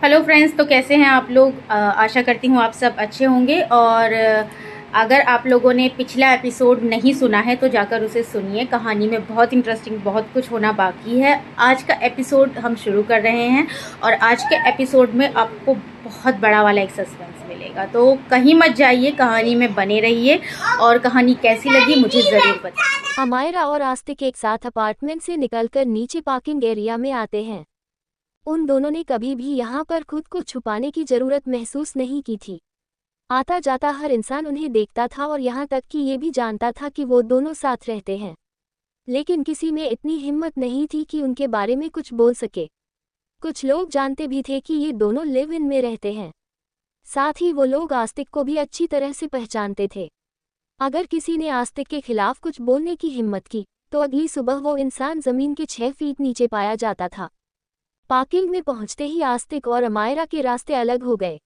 Hello friends, तो कैसे हैं आप लोग। आशा करती हूँ आप सब अच्छे होंगे। और अगर आप लोगों ने पिछला एपिसोड नहीं सुना है तो जाकर उसे सुनिए। कहानी में बहुत इंटरेस्टिंग, बहुत कुछ होना बाकी है। आज का एपिसोड हम शुरू कर रहे हैं और आज के एपिसोड में आपको बहुत बड़ा वाला एक सस्पेंस मिलेगा, तो कहीं मत जाइए, कहानी में बने रहिए। और कहानी कैसी लगी मुझे ज़रूर बताइए। अमायरा और आस्तिक एक साथ अपार्टमेंट से निकलकर नीचे पार्किंग एरिया में आते हैं। उन दोनों ने कभी भी यहाँ पर खुद को छुपाने की जरूरत महसूस नहीं की थी। आता जाता हर इंसान उन्हें देखता था और यहाँ तक कि ये भी जानता था कि वो दोनों साथ रहते हैं, लेकिन किसी में इतनी हिम्मत नहीं थी कि उनके बारे में कुछ बोल सके। कुछ लोग जानते भी थे कि ये दोनों लिव इन में रहते हैं। साथ ही वो लोग आस्तिक को भी अच्छी तरह से पहचानते थे। अगर किसी ने आस्तिक के खिलाफ कुछ बोलने की हिम्मत की तो अगली सुबह वो इंसान जमीन के 6 फीट नीचे पाया जाता था। पार्किंग में पहुंचते ही आस्तिक और अमायरा के रास्ते अलग हो गए।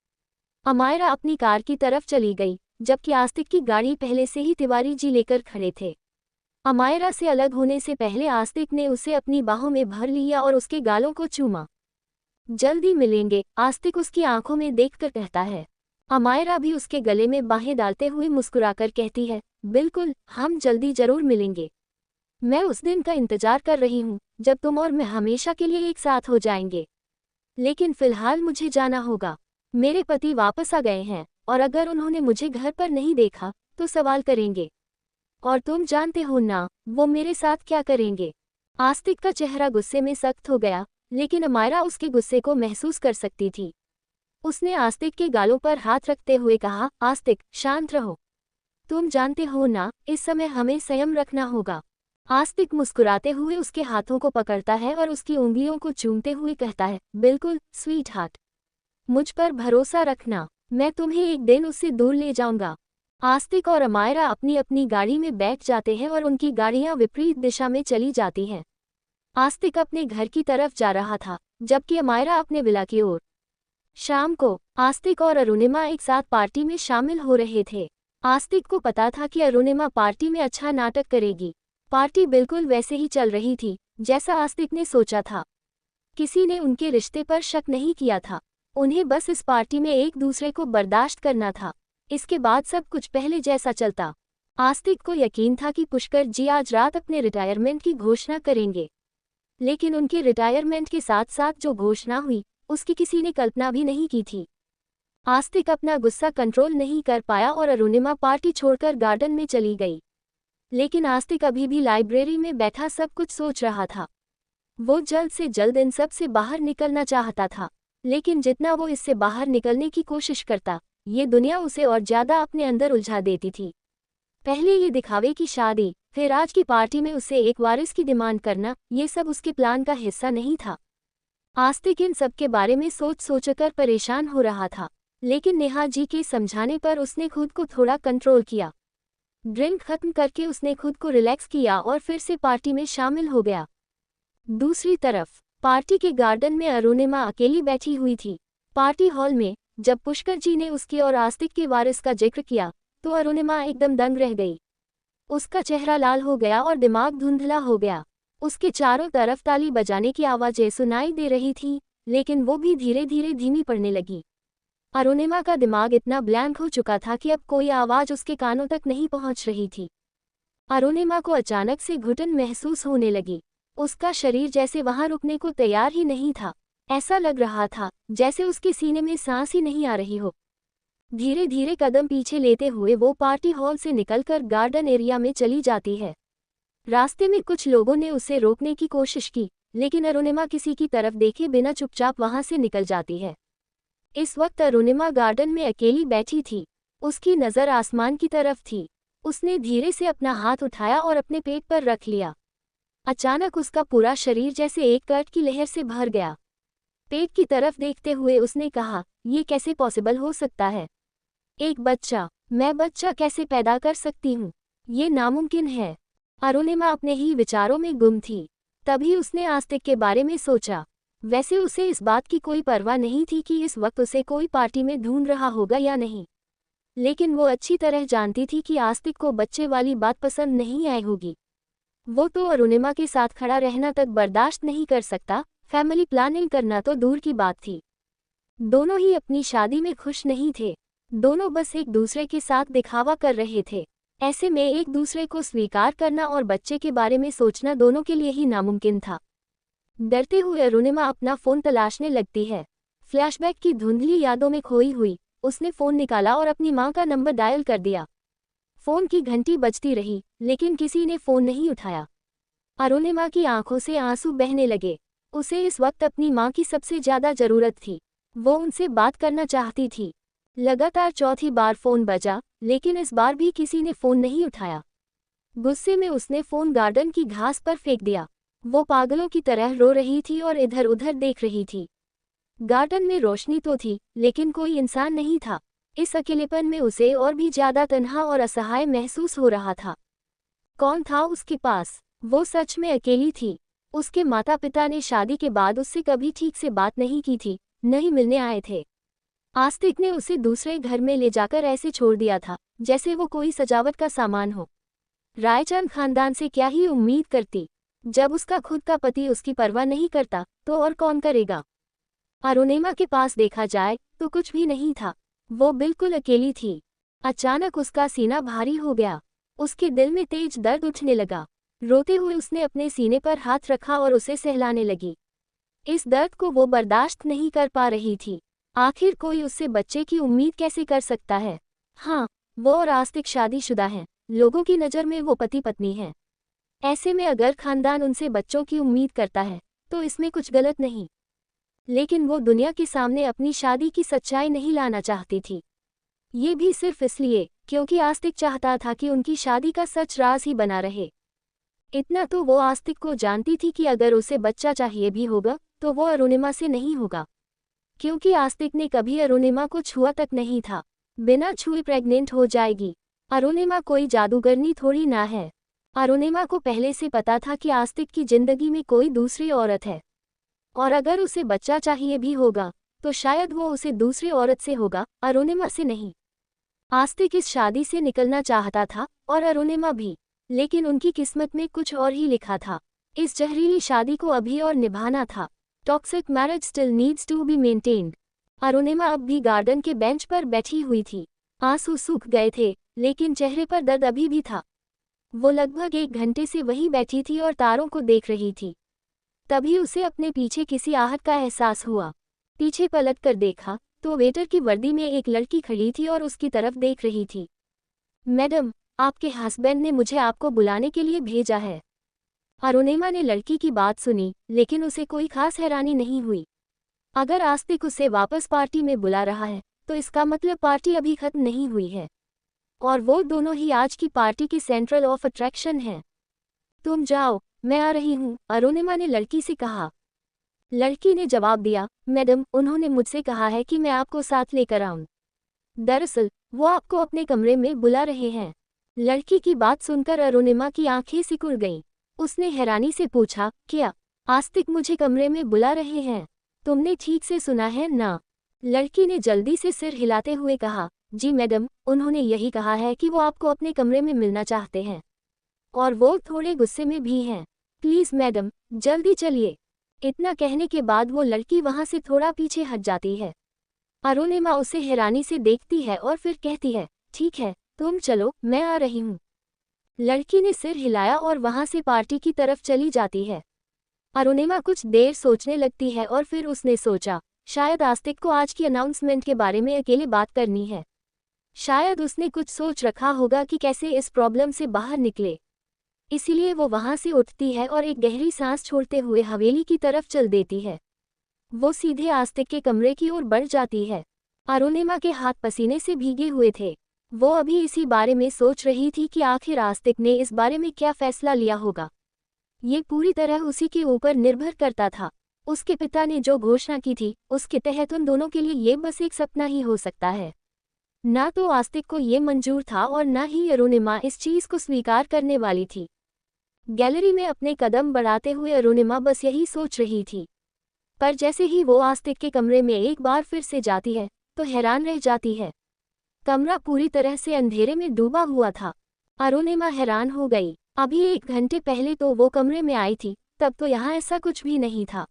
अमायरा अपनी कार की तरफ चली गई, जबकि आस्तिक की गाड़ी पहले से ही तिवारी जी लेकर खड़े थे। अमायरा से अलग होने से पहले आस्तिक ने उसे अपनी बाहों में भर लिया और उसके गालों को चूमा। जल्दी मिलेंगे, आस्तिक उसकी आंखों में देखकर कहता है। अमायरा भी उसके गले में बाहें डालते हुए मुस्कुराकर कहती है, बिल्कुल, हम जल्दी जरूर मिलेंगे। मैं उस दिन का इंतजार कर रही हूँ जब तुम और मैं हमेशा के लिए एक साथ हो जाएंगे। लेकिन फिलहाल मुझे जाना होगा। मेरे पति वापस आ गए हैं और अगर उन्होंने मुझे घर पर नहीं देखा तो सवाल करेंगे। और तुम जानते हो ना, वो मेरे साथ क्या करेंगे। आस्तिक का चेहरा गुस्से में सख्त हो गया, लेकिन अमायरा उसके गुस्से को महसूस कर सकती थी। उसने आस्तिक के गालों पर हाथ रखते हुए कहा, आस्तिक, शांत रहो। तुम जानते हो ना, इस समय हमें संयम रखना होगा। आस्तिक मुस्कुराते हुए उसके हाथों को पकड़ता है और उसकी उंगलियों को चूमते हुए कहता है, बिल्कुल स्वीट हार्ट, मुझ पर भरोसा रखना, मैं तुम्हें एक दिन उससे दूर ले जाऊंगा। आस्तिक और अमायरा अपनी अपनी गाड़ी में बैठ जाते हैं और उनकी गाड़ियां विपरीत दिशा में चली जाती हैं। आस्तिक अपने घर की तरफ जा रहा था, जबकि अमायरा अपने विला की ओर। शाम को आस्तिक और अरुणिमा एक साथ पार्टी में शामिल हो रहे थे। आस्तिक को पता था कि अरुणिमा पार्टी में अच्छा नाटक करेगी। पार्टी बिल्कुल वैसे ही चल रही थी जैसा आस्तिक ने सोचा था। किसी ने उनके रिश्ते पर शक नहीं किया था। उन्हें बस इस पार्टी में एक दूसरे को बर्दाश्त करना था। इसके बाद सब कुछ पहले जैसा चलता। आस्तिक को यकीन था कि पुष्कर जी आज रात अपने रिटायरमेंट की घोषणा करेंगे, लेकिन उनके रिटायरमेंट के साथ साथ जो घोषणा हुई उसकी किसी ने कल्पना भी नहीं की थी। आस्तिक अपना गुस्सा कंट्रोल नहीं कर पाया और अरुणिमा पार्टी छोड़कर गार्डन में चली गई। लेकिन आस्तिक अभी भी लाइब्रेरी में बैठा सब कुछ सोच रहा था। वो जल्द से जल्द इन सब से बाहर निकलना चाहता था, लेकिन जितना वो इससे बाहर निकलने की कोशिश करता, ये दुनिया उसे और ज्यादा अपने अंदर उलझा देती थी। पहले ये दिखावे की शादी, फिर आज की पार्टी में उसे एक वारिस की डिमांड करना, ये सब उसके प्लान का हिस्सा नहीं था। आस्तिक इन सब के बारे में सोच सोचकर परेशान हो रहा था, लेकिन नेहा जी के समझाने पर उसने खुद को थोड़ा कंट्रोल किया। ड्रिंक खत्म करके उसने खुद को रिलैक्स किया और फिर से पार्टी में शामिल हो गया। दूसरी तरफ पार्टी के गार्डन में अरुणिमा अकेली बैठी हुई थी। पार्टी हॉल में जब पुष्कर जी ने उसके और आस्तिक के वारिस का जिक्र किया तो अरुणिमा एकदम दंग रह गई। उसका चेहरा लाल हो गया और दिमाग धुंधला हो गया। उसके चारों तरफ ताली बजाने की आवाजें सुनाई दे रही थी, लेकिन वो भी धीरे धीरे धीमी पड़ने लगी। अरुणिमा का दिमाग इतना ब्लैंक हो चुका था कि अब कोई आवाज उसके कानों तक नहीं पहुंच रही थी। अरुणिमा को अचानक से घुटन महसूस होने लगी। उसका शरीर जैसे वहां रुकने को तैयार ही नहीं था। ऐसा लग रहा था जैसे उसके सीने में सांस ही नहीं आ रही हो। धीरे धीरे कदम पीछे लेते हुए वो पार्टी हॉल से निकलकर गार्डन एरिया में चली जाती है। रास्ते में कुछ लोगों ने उसे रोकने की कोशिश की, लेकिन अरुणिमा किसी की तरफ देखे बिना चुपचाप वहां से निकल जाती है। इस वक्त अरुणिमा गार्डन में अकेली बैठी थी। उसकी नज़र आसमान की तरफ थी। उसने धीरे से अपना हाथ उठाया और अपने पेट पर रख लिया। अचानक उसका पूरा शरीर जैसे एक कर्ट की लहर से भर गया। पेट की तरफ देखते हुए उसने कहा, ये कैसे पॉसिबल हो सकता है? एक बच्चा, मैं बच्चा कैसे पैदा कर सकती हूँ? ये नामुमकिन है। अरुणिमा अपने ही विचारों में गुम थी। तभी उसने आस्तिक के बारे में सोचा। वैसे उसे इस बात की कोई परवाह नहीं थी कि इस वक्त उसे कोई पार्टी में ढूंढ रहा होगा या नहीं, लेकिन वो अच्छी तरह जानती थी कि आस्तिक को बच्चे वाली बात पसंद नहीं आई होगी। वो तो अरुणिमा के साथ खड़ा रहना तक बर्दाश्त नहीं कर सकता, फैमिली प्लानिंग करना तो दूर की बात थी। दोनों ही अपनी शादी में खुश नहीं थे। दोनों बस एक दूसरे के साथ दिखावा कर रहे थे। ऐसे में एक दूसरे को स्वीकार करना और बच्चे के बारे में सोचना दोनों के लिए ही नामुमकिन था। डरते हुए अरुणिमा अपना फोन तलाशने लगती है। फ्लैशबैक की धुंधली यादों में खोई हुई उसने फोन निकाला और अपनी मां का नंबर डायल कर दिया। फोन की घंटी बजती रही, लेकिन किसी ने फोन नहीं उठाया। अरुणिमा की आंखों से आंसू बहने लगे। उसे इस वक्त अपनी मां की सबसे ज्यादा जरूरत थी। वो उनसे बात करना चाहती थी। लगातार चौथी बार फोन बजा, लेकिन इस बार भी किसी ने फोन नहीं उठाया। गुस्से में उसने फोन गार्डन की घास पर फेंक दिया। वो पागलों की तरह रो रही थी और इधर उधर देख रही थी। गार्डन में रोशनी तो थी, लेकिन कोई इंसान नहीं था। इस अकेलेपन में उसे और भी ज्यादा तन्हा और असहाय महसूस हो रहा था। कौन था उसके पास? वो सच में अकेली थी। उसके माता पिता ने शादी के बाद उससे कभी ठीक से बात नहीं की थी, न ही मिलने आए थे। आस्तिक ने उसे दूसरे घर में ले जाकर ऐसे छोड़ दिया था, जैसे वो कोई सजावट का सामान हो। रायचंद खानदान से क्या ही उम्मीद करती? जब उसका खुद का पति उसकी परवाह नहीं करता, तो और कौन करेगा? अरुणिमा के पास देखा जाए तो कुछ भी नहीं था। वो बिल्कुल अकेली थी। अचानक उसका सीना भारी हो गया। उसके दिल में तेज दर्द उठने लगा। रोते हुए उसने अपने सीने पर हाथ रखा और उसे सहलाने लगी। इस दर्द को वो बर्दाश्त नहीं कर पा रही थी। आखिर कोई उससे बच्चे की उम्मीद कैसे कर सकता है? हाँ, वो और आस्तिक शादीशुदा हैं। लोगों की नज़र में वो पति पत्नी हैं। ऐसे में अगर खानदान उनसे बच्चों की उम्मीद करता है, तो इसमें कुछ गलत नहीं। लेकिन वो दुनिया के सामने अपनी शादी की सच्चाई नहीं लाना चाहती थी। ये भी सिर्फ इसलिए क्योंकि आस्तिक चाहता था कि उनकी शादी का सच राज ही बना रहे। इतना तो वो आस्तिक को जानती थी कि अगर उसे बच्चा चाहिए भी होगा, तो वो अरुणिमा से नहीं होगा। क्योंकि आस्तिक ने कभी अरुणिमा को छुआ तक नहीं था। बिना छुए प्रेग्नेंट हो जाएगी। अरुणिमा कोई जादूगरनी थोड़ी ना है। अरुणिमा को पहले से पता था कि आस्तिक की जिंदगी में कोई दूसरी औरत है, और अगर उसे बच्चा चाहिए भी होगा, तो शायद वो उसे दूसरी औरत से होगा, अरुणिमा से नहीं। आस्तिक इस शादी से निकलना चाहता था, और अरुणिमा भी, लेकिन उनकी किस्मत में कुछ और ही लिखा था। इस जहरीली शादी को अभी और निभाना था। Toxic marriage still needs to be maintained. Arunima अब भी गार्डन के बेंच पर बैठी हुई थी। आंसू सूख गए थे, लेकिन चेहरे पर दर्द अभी भी था। वो लगभग 1 घंटे से वहीं बैठी थी और तारों को देख रही थी। तभी उसे अपने पीछे किसी आहट का एहसास हुआ। पीछे पलट कर देखा तो वेटर की वर्दी में एक लड़की खड़ी थी और उसकी तरफ देख रही थी। मैडम, आपके हस्बैंड ने मुझे आपको बुलाने के लिए भेजा है। अरुणिमा ने लड़की की बात सुनी, लेकिन उसे कोई खास हैरानी नहीं हुई। अगर आस्तिक उसे वापस पार्टी में बुला रहा है, तो इसका मतलब पार्टी अभी खत्म नहीं हुई है, और वो दोनों ही आज की पार्टी के सेंट्रल ऑफ अट्रैक्शन हैं। तुम जाओ, मैं आ रही हूँ, अरुणिमा ने लड़की से कहा। लड़की ने जवाब दिया, मैडम, उन्होंने मुझसे कहा है कि मैं आपको साथ लेकर आऊं। दरअसल वो आपको अपने कमरे में बुला रहे हैं। लड़की की बात सुनकर अरुणिमा की आंखें सिकुड़ गईं। उसने हैरानी से पूछा, क्या आस्तिक मुझे कमरे में बुला रहे हैं? तुमने ठीक से सुना है ना? लड़की ने जल्दी से सिर हिलाते हुए कहा, जी मैडम, उन्होंने यही कहा है कि वो आपको अपने कमरे में मिलना चाहते हैं, और वो थोड़े गुस्से में भी हैं। प्लीज मैडम, जल्दी चलिए। इतना कहने के बाद वो लड़की वहां से थोड़ा पीछे हट जाती है। अरुणिमा उसे हैरानी से देखती है और फिर कहती है, ठीक है, तुम चलो, मैं आ रही हूँ। लड़की ने सिर हिलाया और वहां से पार्टी की तरफ चली जाती है। अरुणिमा कुछ देर सोचने लगती है और फिर उसने सोचा, शायद आस्तिक को आज की अनाउंसमेंट के बारे में अकेले बात करनी है। शायद उसने कुछ सोच रखा होगा कि कैसे इस प्रॉब्लम से बाहर निकले। इसीलिए वो वहां से उठती है और एक गहरी सांस छोड़ते हुए हवेली की तरफ चल देती है। वो सीधे आस्तिक के कमरे की ओर बढ़ जाती है। अरुणिमा के हाथ पसीने से भीगे हुए थे। वो अभी इसी बारे में सोच रही थी कि आखिर आस्तिक ने इस बारे में क्या फैसला लिया होगा। ये पूरी तरह उसी के ऊपर निर्भर करता था। उसके पिता ने जो घोषणा की थी, उसके तहत उन दोनों के लिए ये बस एक सपना ही हो सकता है। ना तो आस्तिक को ये मंजूर था और ना ही अरुणिमा इस चीज को स्वीकार करने वाली थी। गैलरी में अपने कदम बढ़ाते हुए अरुणिमा बस यही सोच रही थी। पर जैसे ही वो आस्तिक के कमरे में एक बार फिर से जाती है, तो हैरान रह जाती है। कमरा पूरी तरह से अंधेरे में डूबा हुआ था। अरुणिमा हैरान हो गई। अभी 1 घंटे पहले तो वो कमरे में आई थी, तब तो यहाँ ऐसा कुछ भी नहीं था।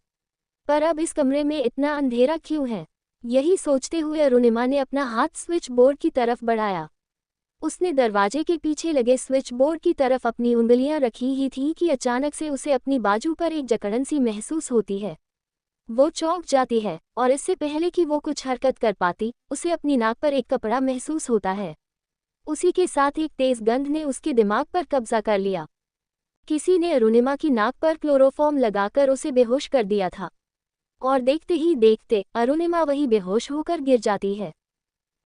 पर अब इस कमरे में इतना अंधेरा क्यों है? यही सोचते हुए अरुणिमा ने अपना हाथ स्विच बोर्ड की तरफ बढ़ाया। उसने दरवाजे के पीछे लगे स्विच बोर्ड की तरफ अपनी उंगलियां रखी ही थी कि अचानक से उसे अपनी बाजू पर एक जकड़न सी महसूस होती है। वो चौंक जाती है और इससे पहले कि वो कुछ हरकत कर पाती, उसे अपनी नाक पर एक कपड़ा महसूस होता है। उसी के साथ एक तेज गंध ने उसके दिमाग पर कब्जा कर लिया। किसी ने अरुणिमा की नाक पर क्लोरोफॉर्म लगाकर उसे बेहोश कर दिया था और देखते ही देखते अरुणिमा वही बेहोश होकर गिर जाती है।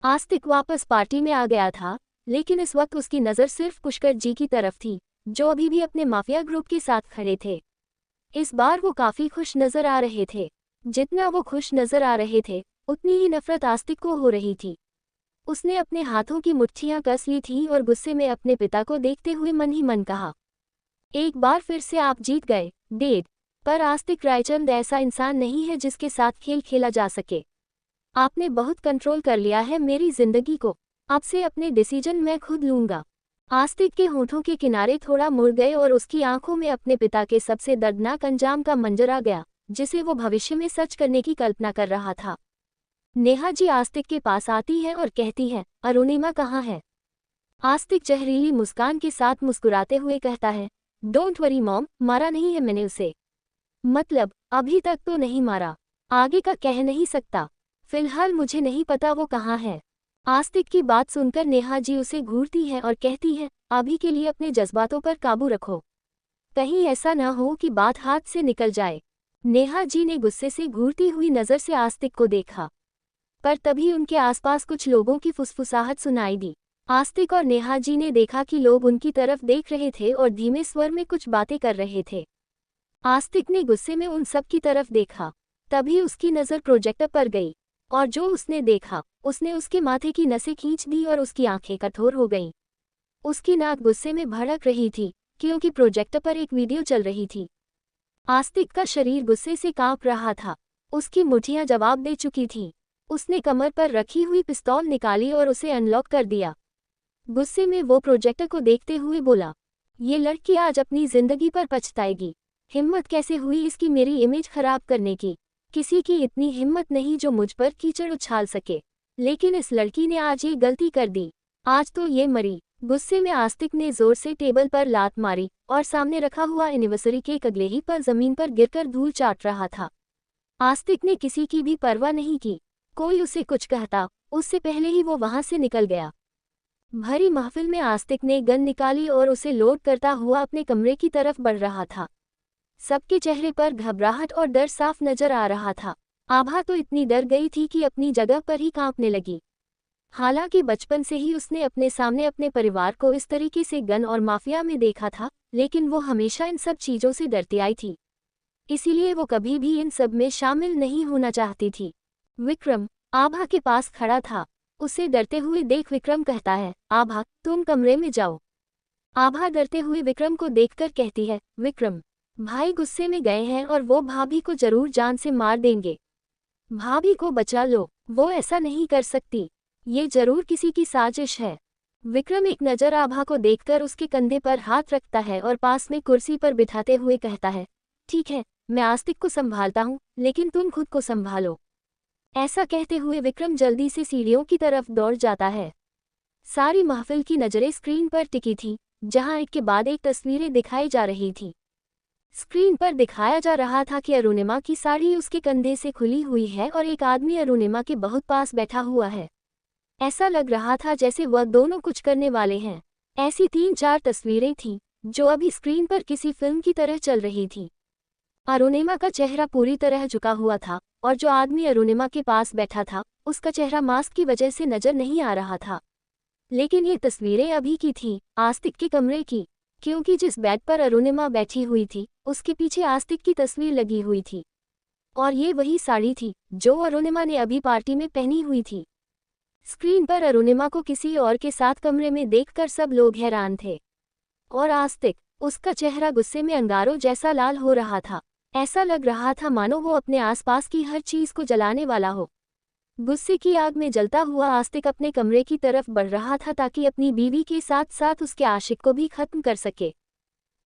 आस्तिक वापस पार्टी में आ गया था, लेकिन इस वक्त उसकी नज़र सिर्फ पुष्कर जी की तरफ थी, जो अभी भी अपने माफिया ग्रुप के साथ खड़े थे। इस बार वो काफी खुश नजर आ रहे थे। जितना वो खुश नजर आ रहे थे, उतनी ही नफरत आस्तिक को हो रही थी। उसने अपने हाथों की मुट्ठियां कस ली थी और गुस्से में अपने पिता को देखते हुए मन ही मन कहा, एक बार फिर से आप जीत गए डेड। पर आस्तिक रायचंद ऐसा इंसान नहीं है जिसके साथ खेल खेला जा सके। आपने बहुत कंट्रोल कर लिया है मेरी जिंदगी को। अब से अपने डिसीजन मैं खुद लूंगा। आस्तिक के होठों के किनारे थोड़ा मुड़ गए और उसकी आंखों में अपने पिता के सबसे दर्दनाक अंजाम का मंजर आ गया, जिसे वो भविष्य में सच करने की कल्पना कर रहा था। नेहा जी आस्तिक के पास आती है और कहती है, अरुणिमा कहाँ है? आस्तिक जहरीली मुस्कान के साथ मुस्कुराते हुए कहता है, डोंट वरी मॉम, मारा नहीं है मैंने उसे। मतलब अभी तक तो नहीं मारा, आगे का कह नहीं सकता। फिलहाल मुझे नहीं पता वो कहाँ है। आस्तिक की बात सुनकर नेहा जी उसे घूरती है और कहती है, अभी के लिए अपने जज्बातों पर काबू रखो, कहीं ऐसा न हो कि बात हाथ से निकल जाए। नेहा जी ने गुस्से से घूरती हुई नज़र से आस्तिक को देखा, पर तभी उनके आसपास कुछ लोगों की फुसफुसाहट सुनाई दी। आस्तिक और नेहा जी ने देखा कि लोग उनकी तरफ देख रहे थे और धीमे स्वर में कुछ बातें कर रहे थे। आस्तिक ने गुस्से में उन सब की तरफ देखा, तभी उसकी नज़र प्रोजेक्टर पर गई और जो उसने देखा उसने उसके माथे की नसें खींच दी और उसकी आंखें कठोर हो गईं। उसकी नाक गुस्से में भड़क रही थी क्योंकि प्रोजेक्टर पर एक वीडियो चल रही थी। आस्तिक का शरीर गुस्से से कांप रहा था, उसकी मुट्ठियां जवाब दे चुकी थीं। उसने कमर पर रखी हुई पिस्तौल निकाली और उसे अनलॉक कर दिया। गुस्से में वो प्रोजेक्टर को देखते हुए बोला, ये लड़की आज अपनी जिंदगी पर पछताएगी। हिम्मत कैसे हुई इसकी मेरी इमेज खराब करने की? किसी की इतनी हिम्मत नहीं जो मुझ पर कीचड़ उछाल सके, लेकिन इस लड़की ने आज ये गलती कर दी। आज तो ये मरी। गुस्से में आस्तिक ने जोर से टेबल पर लात मारी और सामने रखा हुआ एनिवर्सरी केक अगले ही पर जमीन पर गिरकर धूल चाट रहा था। आस्तिक ने किसी की भी परवाह नहीं की। कोई उसे कुछ कहता, उससे पहले ही वो वहां से निकल गया। भरी महफिल में आस्तिक ने गन निकाली और उसे लोड करता हुआ अपने कमरे की तरफ बढ़ रहा था। सबके चेहरे पर घबराहट और डर साफ नजर आ रहा था। आभा तो इतनी डर गई थी कि अपनी जगह पर ही कांपने लगी। हालांकि बचपन से ही उसने अपने सामने अपने परिवार को इस तरीके से गन और माफिया में देखा था, लेकिन वो हमेशा इन सब चीजों से डरती आई थी, इसीलिए वो कभी भी इन सब में शामिल नहीं होना चाहती थी। विक्रम आभा के पास खड़ा था। उसे डरते हुए देख विक्रम कहता है, आभा तुम कमरे में जाओ। आभा डरते हुए विक्रम को देखकर कहती है, विक्रम भाई गुस्से में गए हैं और वो भाभी को जरूर जान से मार देंगे। भाभी को बचा लो, वो ऐसा नहीं कर सकती, ये जरूर किसी की साजिश है। विक्रम एक नज़र आभा को देखकर उसके कंधे पर हाथ रखता है और पास में कुर्सी पर बिठाते हुए कहता है, ठीक है, मैं आस्तिक को संभालता हूँ, लेकिन तुम खुद को संभालो। ऐसा कहते हुए विक्रम जल्दी से सीढ़ियों की तरफ दौड़ जाता है। सारी महफिल की नज़रें स्क्रीन पर टिकी थी, जहां एक के बाद एक तस्वीरें दिखाई जा रही थी। स्क्रीन पर दिखाया जा रहा था कि अरुणिमा की साड़ी उसके कंधे से खुली हुई है और एक आदमी अरुणिमा के बहुत पास बैठा हुआ है। ऐसा लग रहा था जैसे वह दोनों कुछ करने वाले हैं। ऐसी 3-4 तस्वीरें थीं, जो अभी स्क्रीन पर किसी फिल्म की तरह चल रही थी। अरुणिमा का चेहरा पूरी तरह झुका हुआ था और जो आदमी अरुणिमा के पास बैठा था, उसका चेहरा मास्क की वजह से नजर नहीं आ रहा था। लेकिन ये तस्वीरें अभी की थीं, आस्तिक के कमरे की, क्योंकि जिस बेड पर अरुणिमा बैठी हुई थी, उसके पीछे आस्तिक की तस्वीर लगी हुई थी। और ये वही साड़ी थी जो अरुणिमा ने अभी पार्टी में पहनी हुई थी। स्क्रीन पर अरुणिमा को किसी और के साथ कमरे में देखकर सब लोग हैरान थे। और आस्तिक, उसका चेहरा गुस्से में अंगारों जैसा लाल हो रहा था। ऐसा लग रहा था मानो वो अपने आसपास की हर चीज को जलाने वाला हो। गुस्से की आग में जलता हुआ आस्तिक अपने कमरे की तरफ बढ़ रहा था ताकि अपनी बीवी के साथ साथ उसके आशिक को भी खत्म कर सके।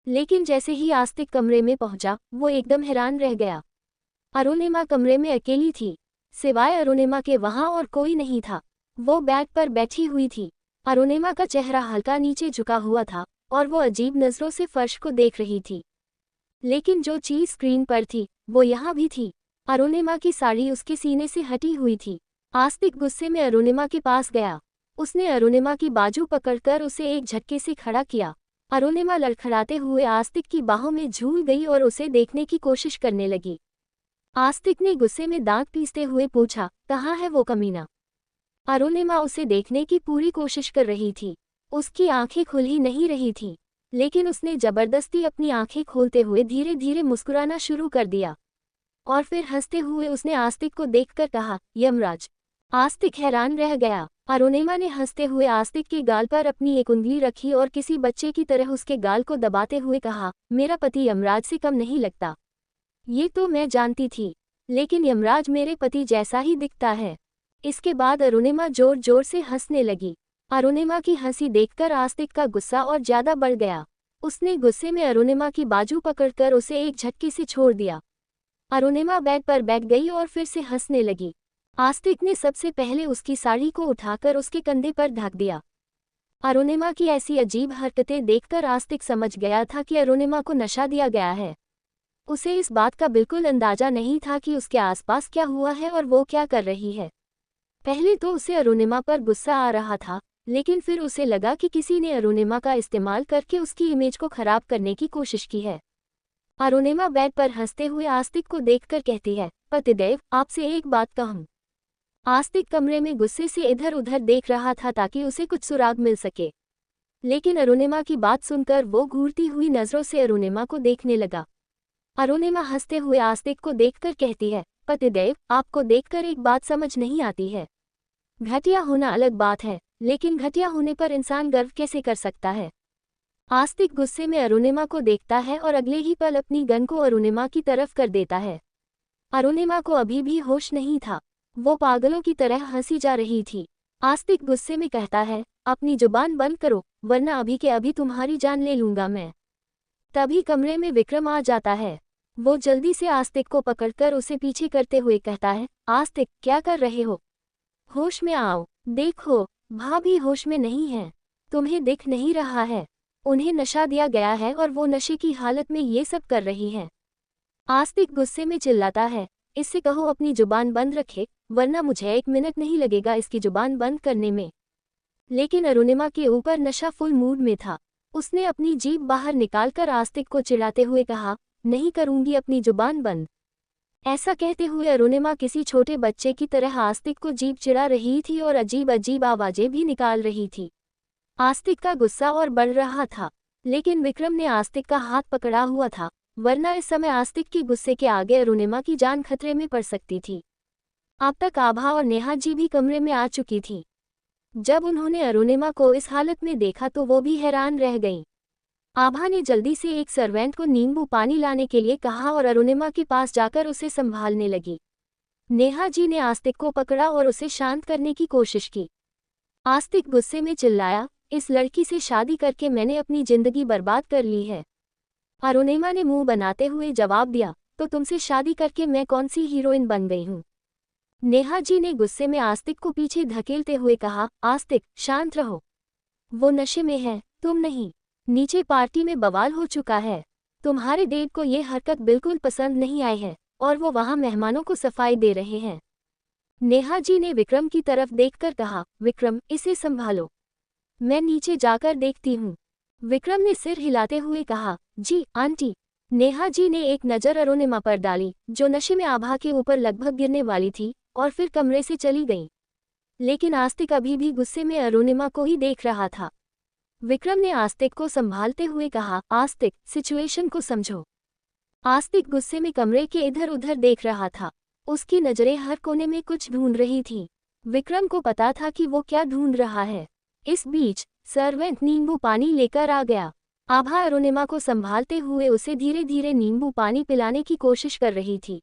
लेकिन जैसे ही आस्तिक कमरे में पहुंचा, वो एकदम हैरान रह गया। अरुणिमा कमरे में अकेली थी। सिवाय अरुणिमा के वहां और कोई नहीं था। वो बेड पर बैठी हुई थी। अरुणिमा का चेहरा हल्का नीचे झुका हुआ था और वो अजीब नजरों से फर्श को देख रही थी। लेकिन जो चीज स्क्रीन पर थी वो यहाँ भी थी। अरुणिमा की साड़ी उसके सीने से हटी हुई थी। आस्तिक गुस्से में अरुणिमा के पास गया। उसने अरुणिमा की बाजू पकड़कर उसे एक झटके से खड़ा किया। अरुणिमा लड़खड़ाते हुए आस्तिक की बाहों में झूल गई और उसे देखने की कोशिश करने लगी। आस्तिक ने गुस्से में दांत पीसते हुए पूछा, कहाँ है वो कमीना? अरुणिमा उसे देखने की पूरी कोशिश कर रही थी। उसकी आंखें खुल ही नहीं रही थीं, लेकिन उसने जबरदस्ती अपनी आंखें खोलते हुए धीरे धीरे मुस्कुराना शुरू कर दिया और फिर हंसते हुए उसने आस्तिक को देखकर कहा, यमराज। आस्तिक हैरान रह गया। अरुणिमा ने हंसते हुए आस्तिक के गाल पर अपनी एक उंगली रखी और किसी बच्चे की तरह उसके गाल को दबाते हुए कहा, मेरा पति यमराज से कम नहीं लगता। ये तो मैं जानती थी, लेकिन यमराज मेरे पति जैसा ही दिखता है। इसके बाद अरुणिमा जोर जोर से हंसने लगी। अरुणिमा की हंसी देखकर आस्तिक का गुस्सा और ज्यादा बढ़ गया। उसने गुस्से में अरुणिमा की बाजू पकड़कर उसे एक झटके से छोड़ दिया। अरुणिमा बेड पर बैठ गई और फिर से हंसने लगी। आस्तिक ने सबसे पहले उसकी साड़ी को उठाकर उसके कंधे पर ढक दिया। अरुणिमा की ऐसी अजीब हरकतें देखकर आस्तिक समझ गया था कि अरुणिमा को नशा दिया गया है। उसे इस बात का बिल्कुल अंदाजा नहीं था कि उसके आसपास क्या हुआ है और वो क्या कर रही है। पहले तो उसे अरुणिमा पर गुस्सा आ रहा था, लेकिन फिर उसे लगा कि किसी ने अरुणिमा का इस्तेमाल करके उसकी इमेज को खराब करने की कोशिश की है। अरुणिमा बेड पर हंसते हुए आस्तिक को देखकर कहती है, पतिदेव, आपसे एक बात कहूं। आस्तिक कमरे में गुस्से से इधर उधर देख रहा था ताकि उसे कुछ सुराग मिल सके, लेकिन अरुणिमा की बात सुनकर वो घूरती हुई नजरों से अरुणिमा को देखने लगा। अरुणिमा हंसते हुए आस्तिक को देखकर कहती है, पतिदेव, आपको देखकर एक बात समझ नहीं आती है। घटिया होना अलग बात है, लेकिन घटिया होने पर इंसान गर्व कैसे कर सकता है? आस्तिक गुस्से में अरुणिमा को देखता है और अगले ही पल अपनी गन को अरुणिमा की तरफ कर देता है। अरुणिमा को अभी भी होश नहीं था। वो पागलों की तरह हंसी जा रही थी। आस्तिक गुस्से में कहता है, अपनी जुबान बंद करो, वरना अभी के अभी तुम्हारी जान ले लूंगा मैं। तभी कमरे में विक्रम आ जाता है। वो जल्दी से आस्तिक को पकड़कर उसे पीछे करते हुए कहता है, आस्तिक, क्या कर रहे हो? होश में आओ। देखो, भाभी होश में नहीं है। तुम्हें दिख नहीं रहा है? उन्हें नशा दिया गया है और वो नशे की हालत में ये सब कर रही हैं। आस्तिक गुस्से में चिल्लाता है, इससे कहो अपनी जुबान बंद रखे, वरना मुझे 1 मिनट नहीं लगेगा इसकी जुबान बंद करने में। लेकिन अरुणिमा के ऊपर नशा फुल मूड में था। उसने अपनी जीभ बाहर निकालकर आस्तिक को चिढ़ाते हुए कहा, नहीं करूंगी अपनी जुबान बंद। ऐसा कहते हुए अरुणिमा किसी छोटे बच्चे की तरह आस्तिक को जीभ चिढ़ा रही थी और अजीब अजीब आवाजें भी निकाल रही थी। आस्तिक का गुस्सा और बढ़ रहा था, लेकिन विक्रम ने आस्तिक का हाथ पकड़ा हुआ था, वरना इस समय आस्तिक के गुस्से के आगे अरुणिमा की जान खतरे में पड़ सकती थी। अब तक आभा और नेहा जी भी कमरे में आ चुकी थी। जब उन्होंने अरुणिमा को इस हालत में देखा तो वो भी हैरान रह गईं। आभा ने जल्दी से एक सर्वेंट को नींबू पानी लाने के लिए कहा और अरुणिमा के पास जाकर उसे संभालने लगी। नेहा जी ने आस्तिक को पकड़ा और उसे शांत करने की कोशिश की। आस्तिक गुस्से में चिल्लाया, इस लड़की से शादी करके मैंने अपनी जिंदगी बर्बाद कर ली है। अरुणिमा ने मुंह बनाते हुए जवाब दिया, तो तुमसे शादी करके मैं कौन सी हीरोइन बन गई हूँ? नेहा जी ने गुस्से में आस्तिक को पीछे धकेलते हुए कहा, आस्तिक, शांत रहो। वो नशे में है, तुम नहीं। नीचे पार्टी में बवाल हो चुका है। तुम्हारे डेट को ये हरकत बिल्कुल पसंद नहीं आई है और वो वहाँ मेहमानों को सफाई दे रहे हैं। नेहा जी ने विक्रम की तरफ देखकर कहा, विक्रम, इसे संभालो, मैं नीचे जाकर देखती हूँ। विक्रम ने सिर हिलाते हुए कहा, जी आंटी। नेहा जी ने एक नज़र अरुणिमा पर डाली, जो नशे में आभा के ऊपर लगभग गिरने वाली थी, और फिर कमरे से चली गई। लेकिन आस्तिक अभी भी गुस्से में अरुणिमा को ही देख रहा था। विक्रम ने आस्तिक को संभालते हुए कहा, आस्तिक, सिचुएशन को समझो। आस्तिक गुस्से में कमरे के इधर उधर देख रहा था। उसकी नजरें हर कोने में कुछ ढूंढ रही थीं। विक्रम को पता था कि वो क्या ढूंढ रहा है। इस बीच सर्वेंट नींबू पानी लेकर आ गया। आभा अरुणिमा को संभालते हुए उसे धीरे धीरे नींबू पानी पिलाने की कोशिश कर रही थी,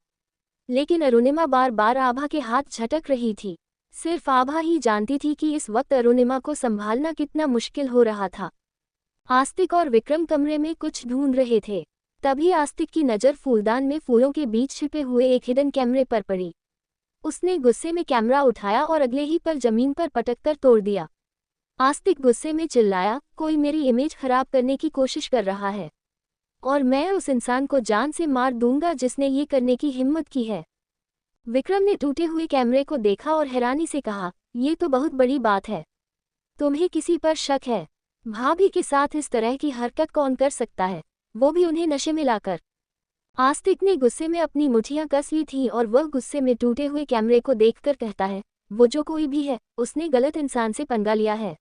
लेकिन अरुणिमा बार बार आभा के हाथ झटक रही थी। सिर्फ आभा ही जानती थी कि इस वक्त अरुणिमा को संभालना कितना मुश्किल हो रहा था। आस्तिक और विक्रम कमरे में कुछ ढूंढ रहे थे। तभी आस्तिक की नज़र फूलदान में फूलों के बीच छिपे हुए एक हिडन कैमरे पर पड़ी। उसने गुस्से में कैमरा उठाया और अगले ही पल जमीन पर पटककर तोड़ दिया। आस्तिक गुस्से में चिल्लाया, कोई मेरी इमेज खराब करने की कोशिश कर रहा है और मैं उस इंसान को जान से मार दूंगा जिसने ये करने की हिम्मत की है। विक्रम ने टूटे हुए कैमरे को देखा और हैरानी से कहा, ये तो बहुत बड़ी बात है। तुम्हें किसी पर शक है? भाभी के साथ इस तरह की हरकत कौन कर सकता है, वो भी उन्हें नशे में लाकर? आस्तिक ने गुस्से में अपनी मुठ्ठियां कस ली थीं और वह गुस्से में टूटे हुए कैमरे को देखकर कहता है, वो जो कोई भी है, उसने गलत इंसान से पंगा लिया है।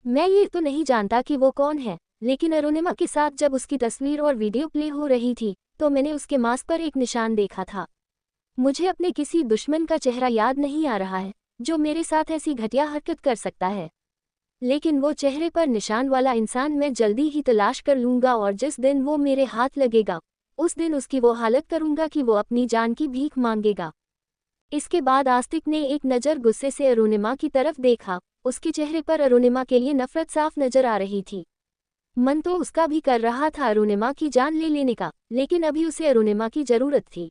मैं ये तो नहीं जानता कि वो कौन है, लेकिन अरुणिमा के साथ जब उसकी तस्वीर और वीडियो प्ले हो रही थी तो मैंने उसके मास्क पर एक निशान देखा था। मुझे अपने किसी दुश्मन का चेहरा याद नहीं आ रहा है जो मेरे साथ ऐसी घटिया हरकत कर सकता है, लेकिन वो चेहरे पर निशान वाला इंसान मैं जल्दी ही तलाश कर लूंगा और जिस दिन वो मेरे हाथ लगेगा उस दिन उसकी वो हालत करूंगा कि वो अपनी जान की भीख मांगेगा। इसके बाद आस्तिक ने एक नज़र गुस्से से अरुणिमा की तरफ देखा। उसके चेहरे पर अरुणिमा के लिए नफरत साफ नजर आ रही थी। मन तो उसका भी कर रहा था अरुणिमा की जान ले लेने का, लेकिन अभी उसे अरुणिमा की जरूरत थी।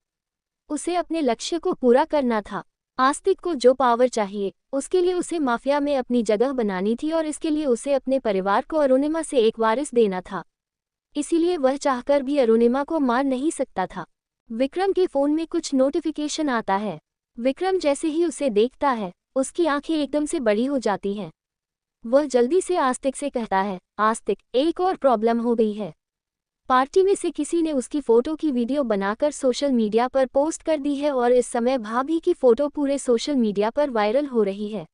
उसे अपने लक्ष्य को पूरा करना था। आस्तिक को जो पावर चाहिए उसके लिए उसे माफिया में अपनी जगह बनानी थी और इसके लिए उसे अपने परिवार को अरुणिमा से एक वारिस देना था। इसीलिए वह चाहकर भी अरुणिमा को मार नहीं सकता था। विक्रम के फोन में कुछ नोटिफिकेशन आता है। विक्रम जैसे ही उसे देखता है उसकी आंखें एकदम से बड़ी हो जाती हैं। वह जल्दी से आस्तिक से कहता है, आस्तिक, एक और प्रॉब्लम हो गई है। पार्टी में से किसी ने उसकी फोटो की वीडियो बनाकर सोशल मीडिया पर पोस्ट कर दी है और इस समय भाभी की फोटो पूरे सोशल मीडिया पर वायरल हो रही है।